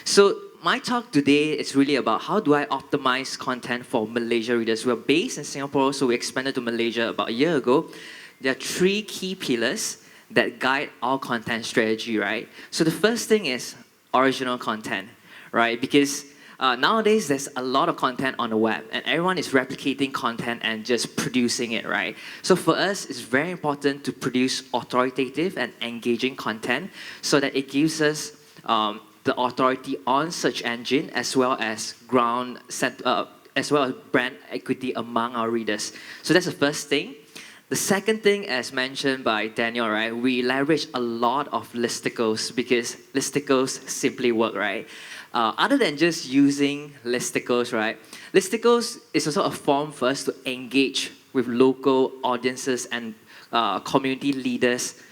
So my talk today is really about how do I optimize content for Malaysia readers. We're based in Singapore, so we expanded to Malaysia about a year ago. There are 3 key pillars that guide our content strategy, right? So the first thing is original content, right? Because nowadays there's a lot of content on the web, and everyone is replicating content and just producing it, right? So for us, it's very important to produce authoritative and engaging content so that it gives us the authority on search engine as well as as well as brand equity among our readers. So that's the first thing. The second thing, as mentioned by Daniel, right, we leverage a lot of listicles because listicles simply work, right? Other than just using listicles, right, listicles is also a form for us to engage with local audiences and community leaders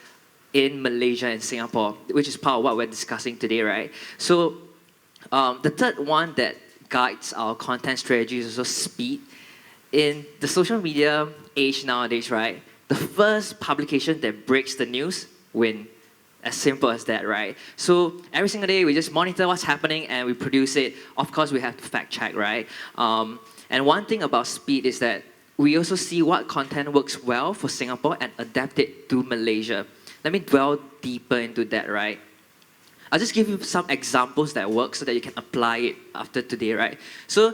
in Malaysia and Singapore, which is part of what we're discussing today, right? So the third one that guides our content strategy is also speed. In the social media age nowadays, right, the first publication that breaks the news wins. As simple as that, right? So every single day we just monitor what's happening and we produce it. Of course, we have to fact check, right? And one thing about speed is that we also see what content works well for Singapore and adapt it to Malaysia. Let me dwell deeper into that, right? I'll just give you some examples that work so that you can apply it after today, right? So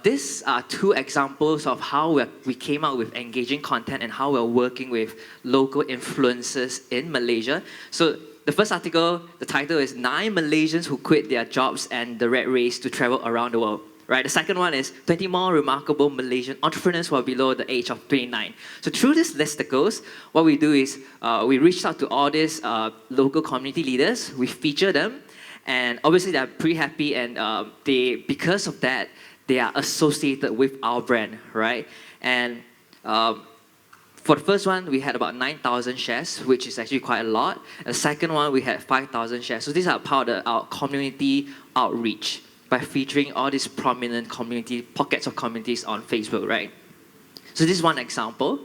these are 2 examples of how we came out with engaging content and how we're working with local influencers in Malaysia. So the first article, the title is 9 Malaysians who quit their jobs and the rat race to travel around the world. Right? The second one is 20 more remarkable Malaysian entrepreneurs who are below the age of 29. So through these listicles, what we do is we reach out to all these local community leaders, we feature them, and obviously they're pretty happy, and because of that, they are associated with our brand, right? And for the first one, we had about 9,000 shares, which is actually quite a lot. And the second one, we had 5,000 shares. So these are part of our community outreach by featuring all these prominent pockets of communities on Facebook, right? So this is one example.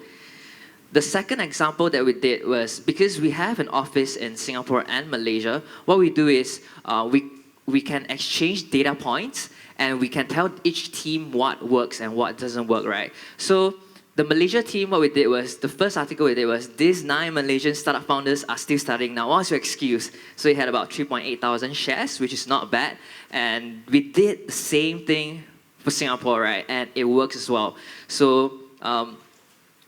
The second example that we did was, because we have an office in Singapore and Malaysia, what we do is we can exchange data points and we can tell each team what works and what doesn't work, right? So the Malaysia team, what we did was, the first article we did was, these 9 Malaysian startup founders are still starting now. What's your excuse? So we had about 3.8 thousand shares, which is not bad. And we did the same thing for Singapore, right? And it works as well. So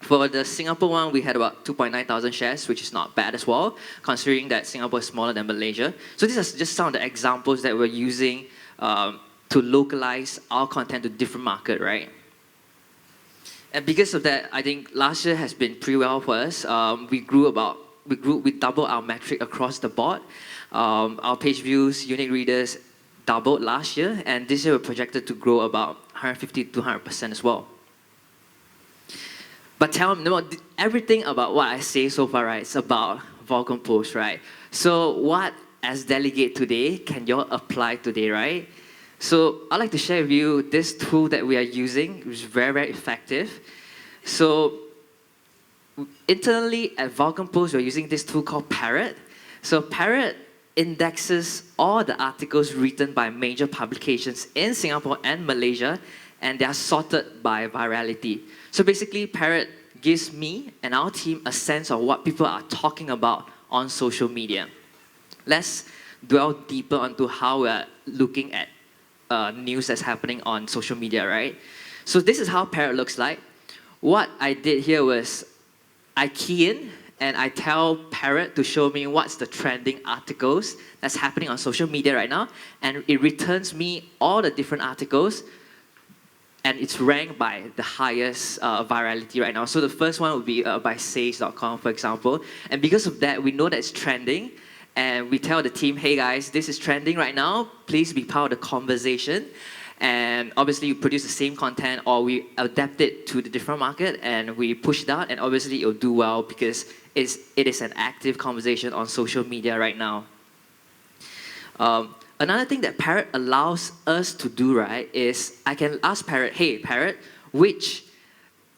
for the Singapore one, we had about 2.9 thousand shares, which is not bad as well, considering that Singapore is smaller than Malaysia. So these are just some of the examples that we're using to localize our content to different market, right? And because of that, I think last year has been pretty well for us. We grew about we doubled our metric across the board. Our page views, unique readers doubled last year, and this year we're projected to grow about 150 to 200% as well. But tell me, everything about what I say so far, right, it's about VolCompose, right? So what, as delegate today, can you all apply today, right? So I'd like to share with you this tool that we are using, which is very, very effective. So internally at VolCompose, we're using this tool called Parrot. So Parrot indexes all the articles written by major publications in Singapore and Malaysia, and they are sorted by virality. So basically, Parrot gives me and our team a sense of what people are talking about on social media. Let's dwell deeper onto how we're looking at news that's happening on social media, right? So this is how Parrot looks like. What I did here was I key in and I tell Parrot to show me what's the trending articles that's happening on social media right now, and it returns me all the different articles, and it's ranked by the highest virality right now. So the first one would be by Sage.com, for example. And because of that, we know that it's trending. And we tell the team, hey guys, this is trending right now. Please be part of the conversation. And obviously, we produce the same content, or we adapt it to the different market, and we push it out. And obviously, it'll do well because it is an active conversation on social media right now. Another thing that Parrot allows us to do, right, is I can ask Parrot, hey, Parrot, which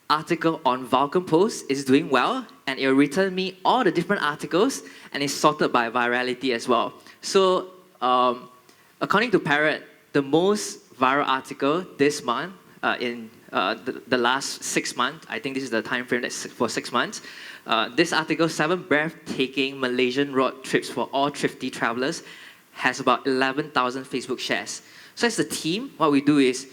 article on VolCompose is doing well? And it'll return me all the different articles, and it's sorted by virality as well. So, according to Parrot, the most viral article this month, in the last 6 months, I think this is the time frame that's for 6 months, this article, 7 breathtaking Malaysian road trips for all thrifty travelers, has about 11,000 Facebook shares. So as a team, what we do is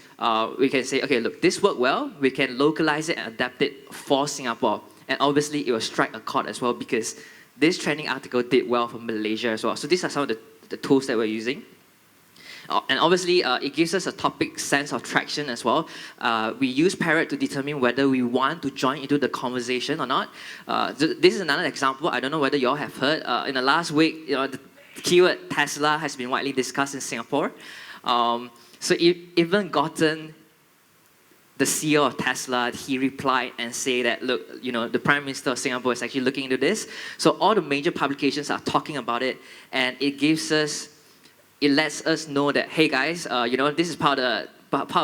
we can say, okay, look, this worked well. We can localize it and adapt it for Singapore. And obviously, it will strike a chord as well because this trending article did well for Malaysia as well. So these are some of the tools that we're using. And obviously, it gives us a topic sense of traction as well. We use Parrot to determine whether we want to join into the conversation or not. This is another example. I don't know whether you all have heard. In the last week, the keyword Tesla has been widely discussed in Singapore. So even gotten the CEO of Tesla, he replied and say that, look, the Prime Minister of Singapore is actually looking into this. So all the major publications are talking about it, and it lets us know that, hey guys, this is part of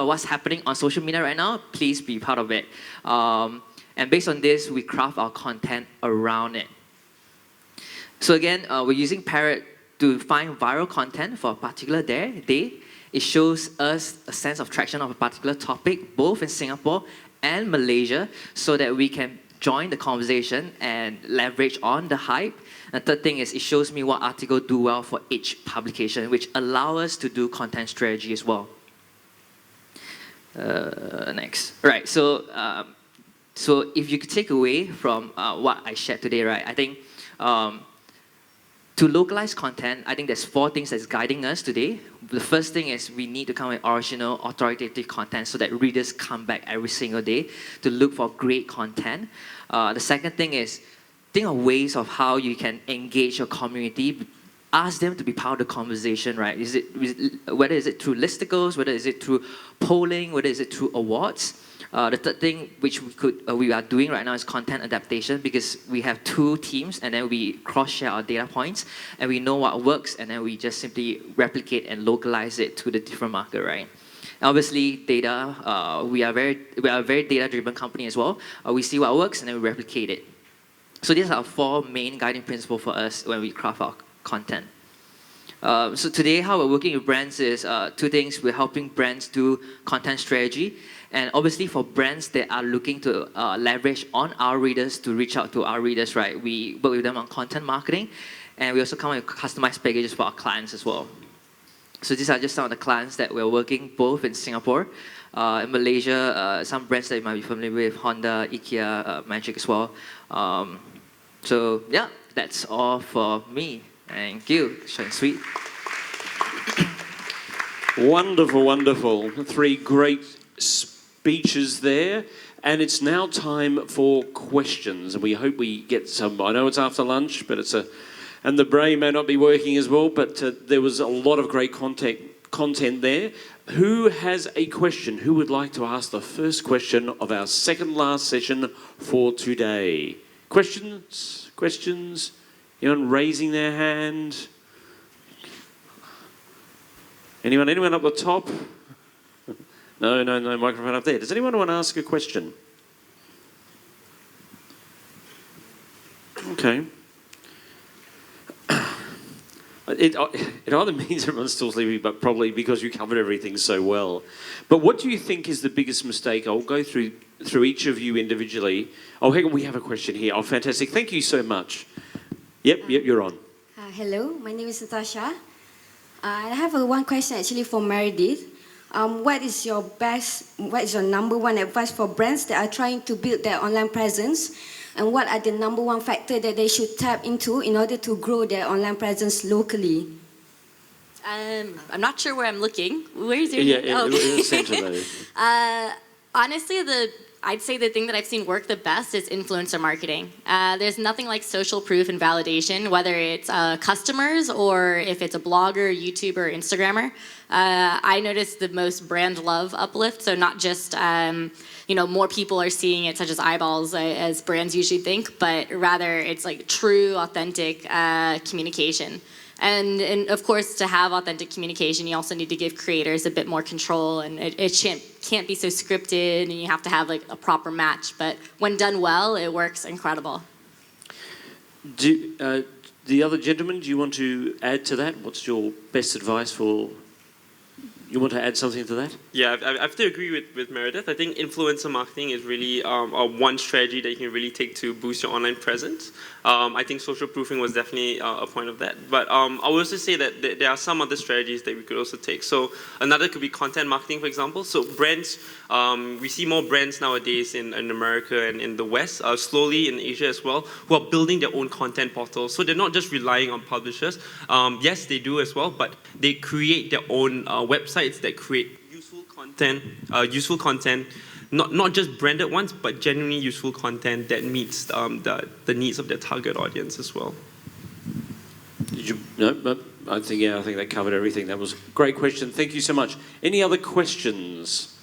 what's happening on social media right now. Please be part of it. And based on this, we craft our content around it. So again, we're using Parrot to find viral content for a particular day. It shows us a sense of traction of a particular topic, both in Singapore and Malaysia, so that we can join the conversation and leverage on the hype. And the third thing is it shows me what article do well for each publication, which allow us to do content strategy as well. Next. Right, so if you could take away from what I shared today, right, I think to localize content, I think there's 4 things that's guiding us today. The first thing is we need to come with original, authoritative content so that readers come back every single day to look for great content. The second thing is think of ways of how you can engage your community. Ask them to be part of the conversation, right? Whether is it through listicles, whether is it through polling, whether is it through awards. The third thing which we are doing right now is content adaptation, because we have 2 teams and then we cross-share our data points and we know what works, and then we just simply replicate and localize it to the different market, right? Obviously, data, we are a very data-driven company as well. We see what works and then we replicate it. So these are 4 main guiding principles for us when we craft our content. So today, how we're working with brands is 2 things. We're helping brands do content strategy. And obviously, for brands that are looking to leverage on our readers to reach out to our readers, right, we work with them on content marketing. And we also come up with customized packages for our clients as well. So these are just some of the clients that we're working both in Singapore, in Malaysia, some brands that you might be familiar with, Honda, IKEA, Magic as well. So yeah, that's all for me. Thank you. Short and sweet. Wonderful, wonderful. 3 great speakers. speeches there, and it's now time for questions. And we hope we get some. I know it's after lunch, but and the brain may not be working as well. But there was a lot of great content there. Who has a question? Who would like to ask the first question of our second last session for today? Questions? Questions? Anyone raising their hand? Anyone up the top? No microphone up there. Does anyone want to ask a question? Okay. It either means everyone's still sleeping, but probably because you covered everything so well. But what do you think is the biggest mistake? I'll go through each of you individually. Oh, hang on, we have a question here. Oh, fantastic. Thank you so much. Yep, you're on. Hello, my name is Natasha. I have one question actually for Meredith. What is your number one advice for brands that are trying to build their online presence? And what are the number one factor that they should tap into in order to grow their online presence locally? I'm not sure where I'm looking. Where's your Yeah, name? in the centre though. Honestly, I'd say the thing that I've seen work the best is influencer marketing. There's nothing like social proof and validation, whether it's customers or if it's a blogger, YouTuber, Instagrammer. I noticed the most brand love uplift, so not just more people are seeing it, such as eyeballs, as brands usually think, but rather it's like true, authentic communication. And of course, to have authentic communication, you also need to give creators a bit more control, and it can't be so scripted, and you have to have like a proper match. But when done well, it works incredible. The other gentleman, do you want to add to that? What's your best advice for? You want to add something to that? Yeah, I have to agree with Meredith. I think influencer marketing is really one strategy that you can really take to boost your online presence. I think social proofing was definitely a point of that. But I would also say that there are some other strategies that we could also take. So another could be content marketing, for example. So brands, we see more brands nowadays in America and in the West, slowly in Asia as well, who are building their own content portals. So they're not just relying on publishers. Yes, they do as well, but they create their own websites that create useful content, not just branded ones, but genuinely useful content that meets the needs of their target audience as well. I think that covered everything. That was a great question. Thank you so much. Any other questions?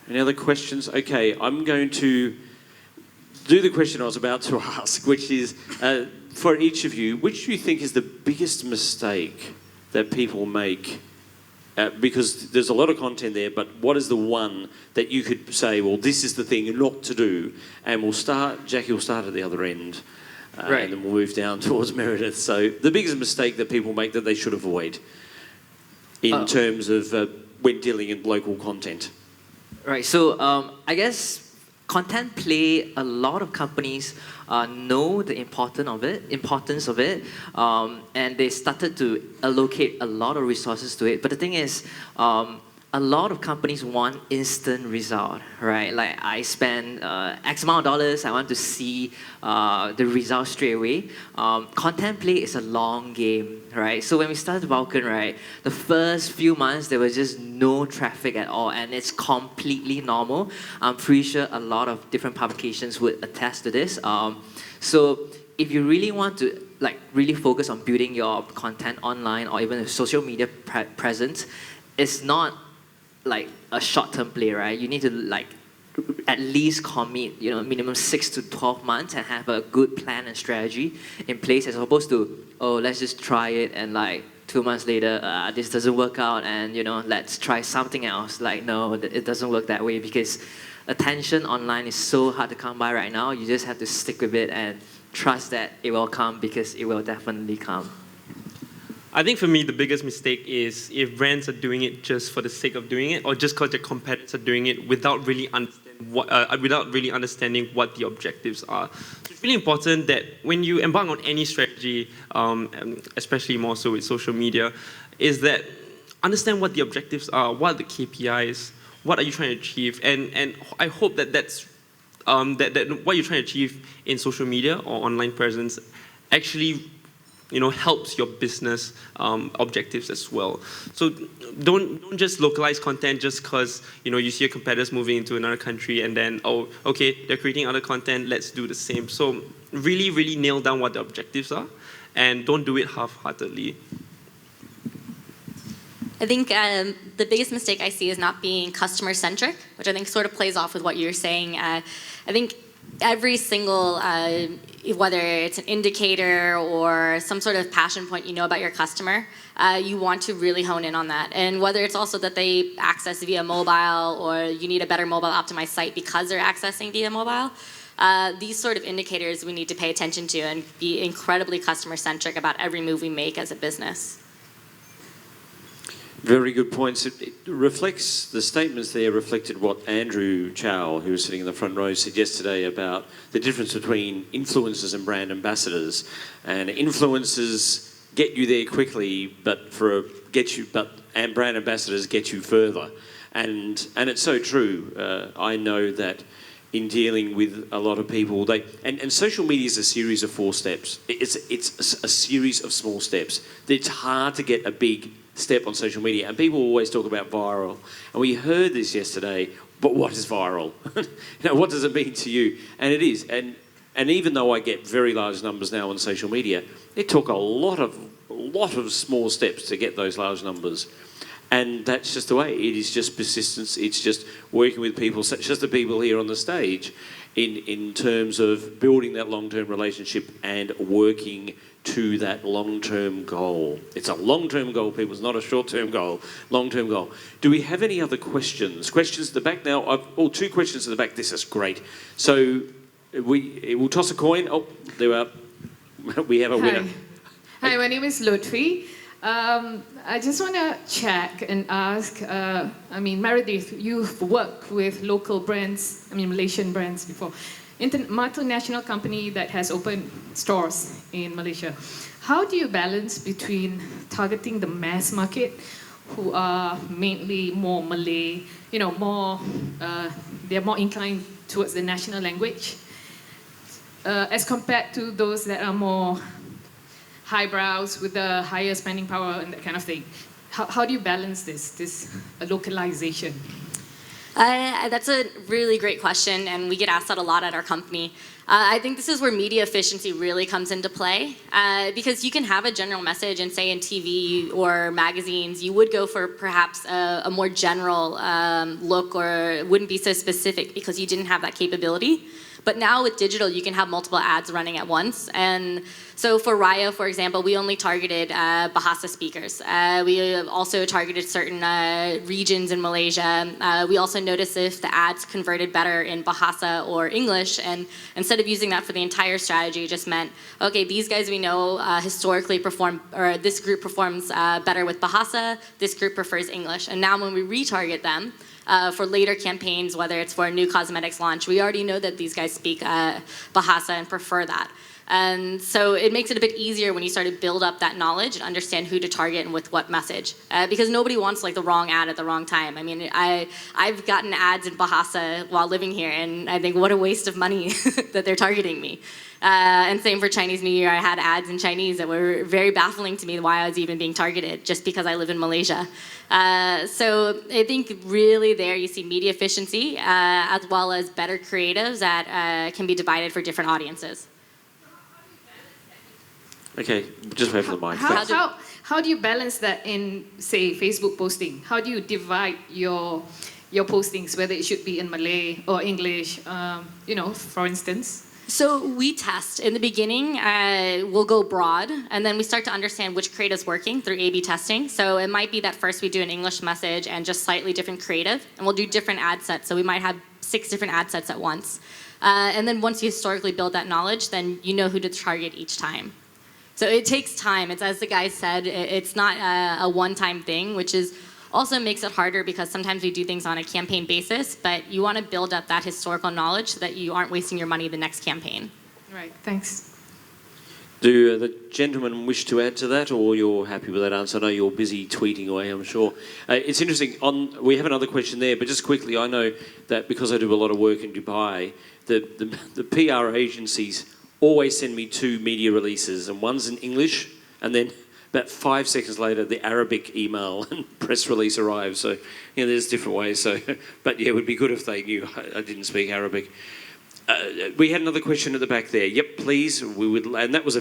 Okay, I'm going to do the question I was about to ask, which is for each of you, which do you think is the biggest mistake that people make? Because there's a lot of content there, but what is the one that you could say, well, this is the thing not to do? And Jackie will start at the other end, right. And then we'll move down towards Meredith. So the biggest mistake that people make that they should avoid in terms of when dealing in local content. Right, so I guess content play, a lot of companies know the importance of it, and they started to allocate a lot of resources to it. But the thing is, a lot of companies want instant result, right? Like I spend X amount of dollars, I want to see the result straight away. Content play is a long game, right? So when we started Vulcan, right, the first few months there was just no traffic at all, and it's completely normal. I'm pretty sure a lot of different publications would attest to this. So if you really want to really focus on building your content online or even a social media presence, it's not like a short-term play, right? You need to at least commit, minimum 6 to 12 months and have a good plan and strategy in place, as opposed to, let's just try it and 2 months later, this doesn't work out and let's try something else. No, it doesn't work that way, because attention online is so hard to come by right now. You just have to stick with it and trust that it will come, because it will definitely come. I think for me, the biggest mistake is if brands are doing it just for the sake of doing it, or just because their competitors are doing it without really understanding what the objectives are. So it's really important that when you embark on any strategy, especially more so with social media, is that understand what the objectives are, what are the KPIs, what are you trying to achieve, and I hope that's that what you're trying to achieve in social media or online presence actually helps your business objectives as well. So don't just localize content just because you see your competitors moving into another country and then, oh, okay, they're creating other content, let's do the same. So really, really nail down what the objectives are and don't do it half-heartedly. I think the biggest mistake I see is not being customer-centric, which I think sort of plays off with what you're saying. I think every single, whether it's an indicator or some sort of passion point about your customer, you want to really hone in on that. And whether it's also that they access via mobile or you need a better mobile optimized site because they're accessing via mobile, these sort of indicators we need to pay attention to and be incredibly customer-centric about every move we make as a business. Very good points. It reflects, the statements there reflected what Andrew Chow, who was sitting in the front row, said yesterday about the difference between influencers and brand ambassadors. And influencers get you there quickly, but and brand ambassadors get you further. And it's so true. I know that in dealing with a lot of people, and social media is a series of 4 steps. It's a series of small steps. It's hard to get a big step on social media, and people always talk about viral, and we heard this yesterday, but what is viral? What does it mean to you? And it is, and even though I get very large numbers now on social media, it took a lot of small steps to get those large numbers, and that's just the way. It is just persistence. It's just working with people such as the people here on the stage in terms of building that long-term relationship and working to that long-term goal. It's a long-term goal, people. It's not a short-term goal, long-term goal. Do we have any other questions? Questions at the back now? 2 questions at the back. This is great. So we'll toss a coin. Oh, there are. We have a winner. Hi, my name is Lotfi. I just want to check and ask, Meredith, you've worked with local brands, Malaysian brands before. Multinational company that has opened stores in Malaysia. How do you balance between targeting the mass market, who are mainly more Malay, they're more inclined towards the national language, as compared to those that are more highbrows with the higher spending power and that kind of thing? How do you balance this localization? That's a really great question, and we get asked that a lot at our company. I think this is where media efficiency really comes into play, because you can have a general message and say in TV or magazines, you would go for perhaps a more general look, or it wouldn't be so specific because you didn't have that capability. But now with digital, you can have multiple ads running at once. And so for Raya, for example, we only targeted Bahasa speakers. We also targeted certain regions in Malaysia. We also noticed if the ads converted better in Bahasa or English. And instead of using that for the entire strategy, it just meant, okay, these guys we know historically perform, or this group performs better with Bahasa, this group prefers English. And now when we retarget them, for later campaigns, whether it's for a new cosmetics launch, we already know that these guys speak Bahasa and prefer that. And so it makes it a bit easier when you start to build up that knowledge and understand who to target and with what message. Because nobody wants the wrong ad at the wrong time. I mean, I've gotten ads in Bahasa while living here, and I think what a waste of money that they're targeting me. And same for Chinese New Year. I had ads in Chinese that were very baffling to me why I was even being targeted just because I live in Malaysia. So I think really there you see media efficiency as well as better creatives that can be divided for different audiences. Okay, just wait for the mic. How do you balance that in, say, Facebook posting? How do you divide your postings, whether it should be in Malay or English, for instance? So we test. In the beginning, we'll go broad, and then we start to understand which creative is working through A/B testing. So it might be that first we do an English message and just slightly different creative, and we'll do different ad sets. So we might have 6 different ad sets at once. And then once you historically build that knowledge, then you know who to target each time. So it takes time. It's, as the guy said, it's not a one-time thing, which is also makes it harder because sometimes we do things on a campaign basis, but you want to build up that historical knowledge so that you aren't wasting your money the next campaign. Right, thanks. Do the gentlemen wish to add to that, or you're happy with that answer? I know you're busy tweeting away, I'm sure. It's interesting, we have another question there, but just quickly, I know that because I do a lot of work in Dubai, the PR agencies always send me 2 media releases, and one's in English And then about 5 seconds later, the Arabic email and press release arrives. So, there's different ways. So, but yeah, it would be good if they knew I didn't speak Arabic. We had another question at the back there. Yep, please. We would, and that was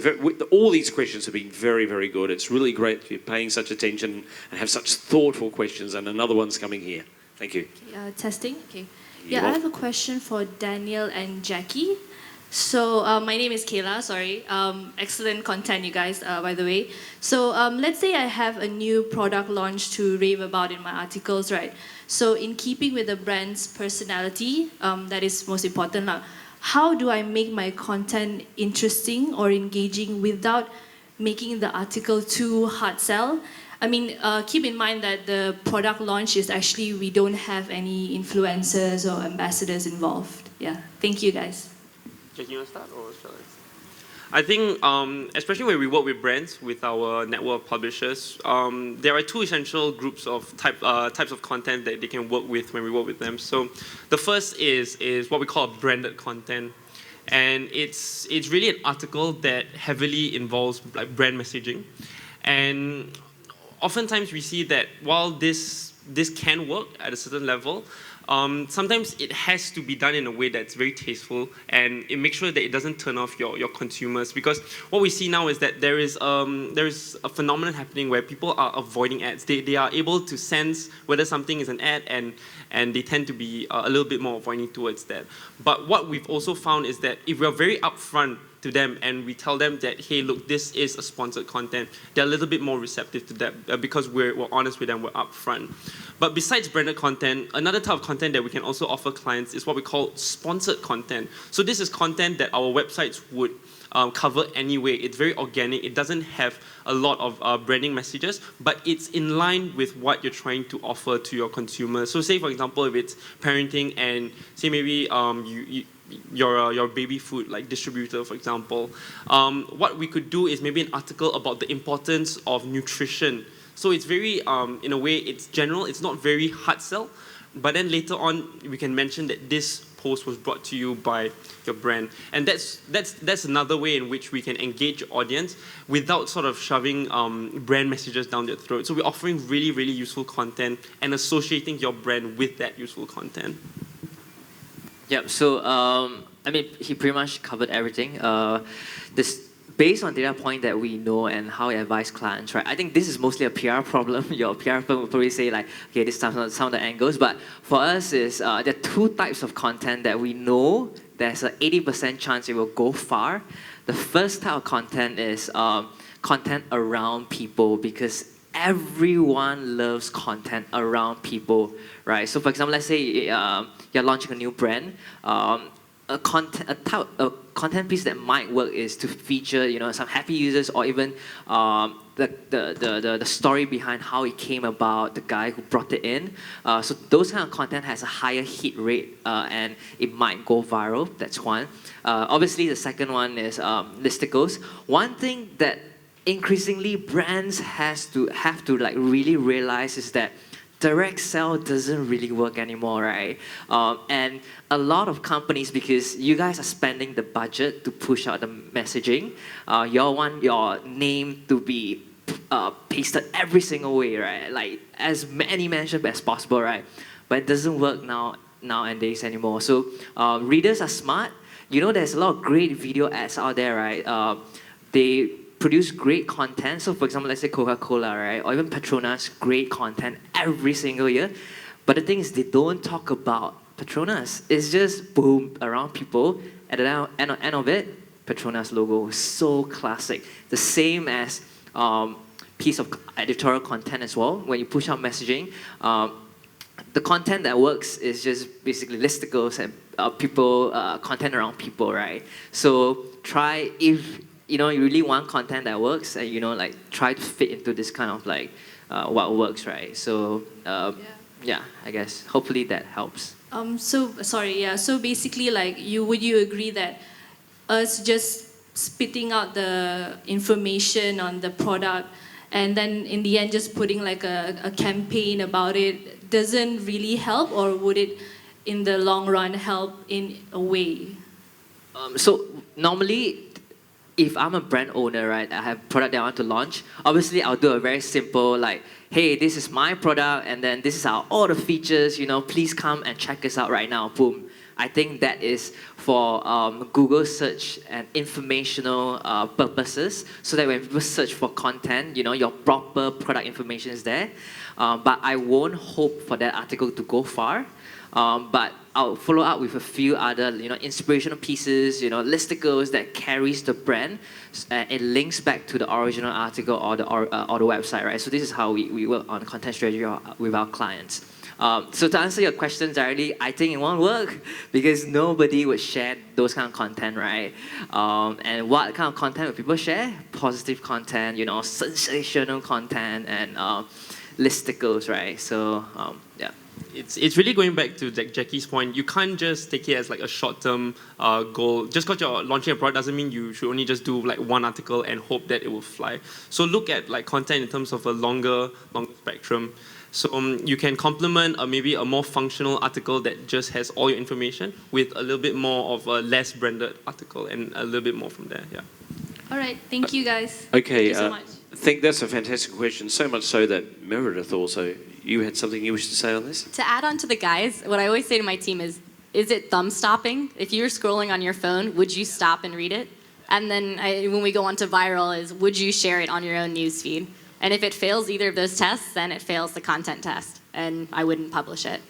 all these questions have been very, very good. It's really great you're paying such attention and have such thoughtful questions. And another one's coming here. Thank you. Testing. Okay. You're Yeah, I welcome. have a question for Daniel and Jackie. So my name is Kayla. Sorry. Excellent content, you guys. By the way. So let's say I have a new product launch to rave about in my articles, right? So in keeping with the brand's personality, that is most important now. How do I make my content interesting or engaging without making the article too hard sell? I mean, keep in mind that the product launch is actually, we don't have any influencers or ambassadors involved. Yeah, thank you guys. Jackie, you want to start or shall I? I think, especially when we work with brands, with our network of publishers, there are two essential groups of types of content that they can work with when we work with them. So, the first is what we call branded content, and it's really an article that heavily involves like brand messaging, and oftentimes we see that while this can work at a certain level, sometimes it has to be done in a way that's very tasteful, and it makes sure that it doesn't turn off your consumers. Because what we see now is that there is a phenomenon happening where people are avoiding ads. They are able to sense whether something is an ad, and they tend to be a little bit more avoiding towards that. But what we've also found is that if we're very upfront to them and we tell them that, hey, look, this is a sponsored content, they're a little bit more receptive to that because we're honest with them, we're upfront. But besides branded content, another type of content that we can also offer clients is what we call sponsored content. So this is content that our websites would cover anyway. It's very organic. It doesn't have a lot of branding messages, but it's in line with what you're trying to offer to your consumers. So say, for example, if it's parenting and say maybe your baby food like distributor, for example, what we could do is maybe an article about the importance of nutrition. So it's very, in a way, it's general. It's not very hard sell, but then later on we can mention that this post was brought to you by your brand, and that's another way in which we can engage your audience without sort of shoving brand messages down their throat. So we're offering really, really useful content and associating your brand with that useful content. Yep. So I mean, he pretty much covered everything. Based on data point that we know and how we advise clients, right? I think this is mostly a PR problem. Your PR firm will probably say like, okay, this is some of the angles. But for us, there are two types of content that we know there's an 80% chance it will go far. The first type of content is content around people, because everyone loves content around people, right? So for example, let's say you're launching a new brand. A content piece that might work is to feature, some happy users, or even the story behind how it came about, the guy who brought it in. So those kind of content has a higher hit rate, and it might go viral. That's one. Obviously, the second one is listicles. One thing that increasingly brands have to like really realize is that direct sell doesn't really work anymore, right? And a lot of companies, because you guys are spending the budget to push out the messaging, you all want your name to be pasted every single way, right? Like as many mentions as possible, right? But it doesn't work nowadays anymore. So readers are smart. There's a lot of great video ads out there, right? They produce great content. So for example, let's say Coca-Cola, right? Or even Petronas, great content every single year. But the thing is, they don't talk about Petronas. It's just boom, around people. At the end of it, Petronas logo. So classic. The same as piece of editorial content as well. When you push out messaging, the content that works is just basically listicles and content around people, right? So try, if you really want content that works, and try to fit into this kind of like what works, right? So yeah, I guess hopefully that helps. So basically, like, would you agree that us just spitting out the information on the product and then in the end just putting like a campaign about it doesn't really help, or would it in the long run help in a way? So normally, if I'm a brand owner, right, I have product that I want to launch, obviously I'll do a very simple like, hey, this is my product, and then this is all the features, please come and check us out right now, boom. I think that is for Google search and informational purposes, so that when people search for content, your proper product information is there. But I won't hope for that article to go far. But I'll follow up with a few other, inspirational pieces, listicles that carries the brand. It links back to the original article or the website, right? So this is how we work on content strategy with our clients. So to answer your question directly, I think it won't work because nobody would share those kind of content, right? And what kind of content would people share? Positive content, sensational content, and listicles, right? So yeah. It's really going back to Jackie's point. You can't just take it as like a short-term goal. Just because you're launching a product doesn't mean you should only just do like one article and hope that it will fly. So look at like content in terms of a longer spectrum. So you can complement maybe a more functional article that just has all your information with a little bit more of a less branded article and a little bit more from there. Yeah. All right, thank you guys. Okay, Thank you so much. I think that's a fantastic question, so much so that Meredith also, you had something you wish to say on this? To add on to the guys, what I always say to my team is it thumb stopping? If you're scrolling on your phone, would you stop and read it? And then when we go on to viral is, would you share it on your own newsfeed? And if it fails either of those tests, then it fails the content test, and I wouldn't publish it.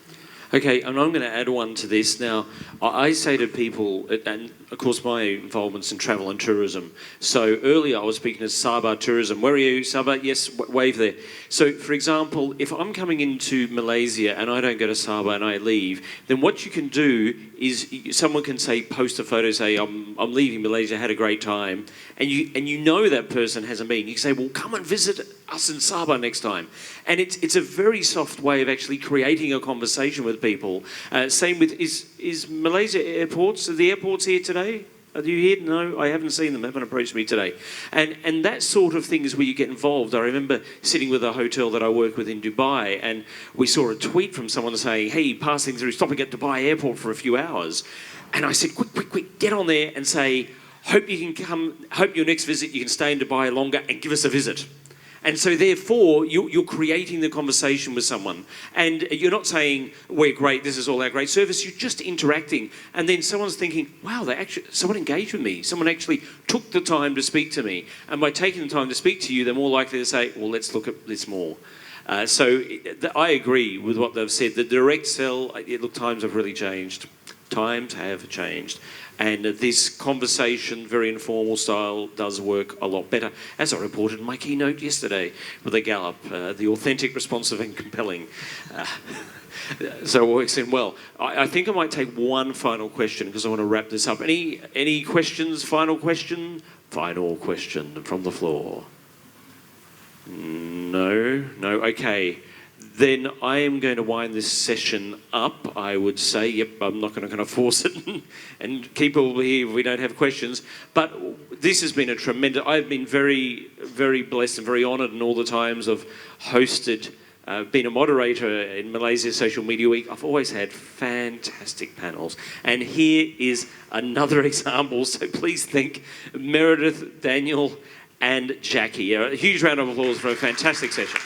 Okay, and I'm going to add one to this. Now, I say to people, and of course my involvement's in travel and tourism. So earlier I was speaking to Sabah Tourism. Where are you, Sabah? Yes, wave there. So for example, if I'm coming into Malaysia and I don't go to Sabah and I leave, then what you can do is someone can say, post a photo, say, I'm leaving Malaysia, had a great time. And you know that person hasn't been. You can say, well, come and visit us in Sabah next time. And it's a very soft way of actually creating a conversation with people. Same with, is Malaysia airports, are the airports here today? Are you here? No, I haven't seen them, haven't approached me today. And that sort of thing is where you get involved. I remember sitting with a hotel that I work with in Dubai, and we saw a tweet from someone saying, hey, passing through, stopping at Dubai airport for a few hours. And I said, quick, get on there and say, hope you can come, hope your next visit you can stay in Dubai longer and give us a visit. And so therefore, you're creating the conversation with someone. And you're not saying, we're great, this is all our great service. You're just interacting. And then someone's thinking, wow, someone engaged with me. Someone actually took the time to speak to me. And by taking the time to speak to you, they're more likely to say, well, let's look at this more. So I agree with what they've said. The direct sell, look, times have really changed. Times have changed. And this conversation, very informal style, does work a lot better. As I reported in my keynote yesterday with the Gallup, the authentic, responsive and compelling. So it works in well. I think I might take one final question because I want to wrap this up. Any questions? Final question? Final question from the floor. No? Okay. Then I am going to wind this session up, I would say. Yep, I'm not going to kind of force it and keep all here if we don't have questions. But this has been a tremendous... I've been very, very blessed and very honoured in all the times I've hosted, been a moderator in Malaysia Social Media Week. I've always had fantastic panels. And here is another example. So please thank Meredith, Daniel and Jackie. A huge round of applause for a fantastic session.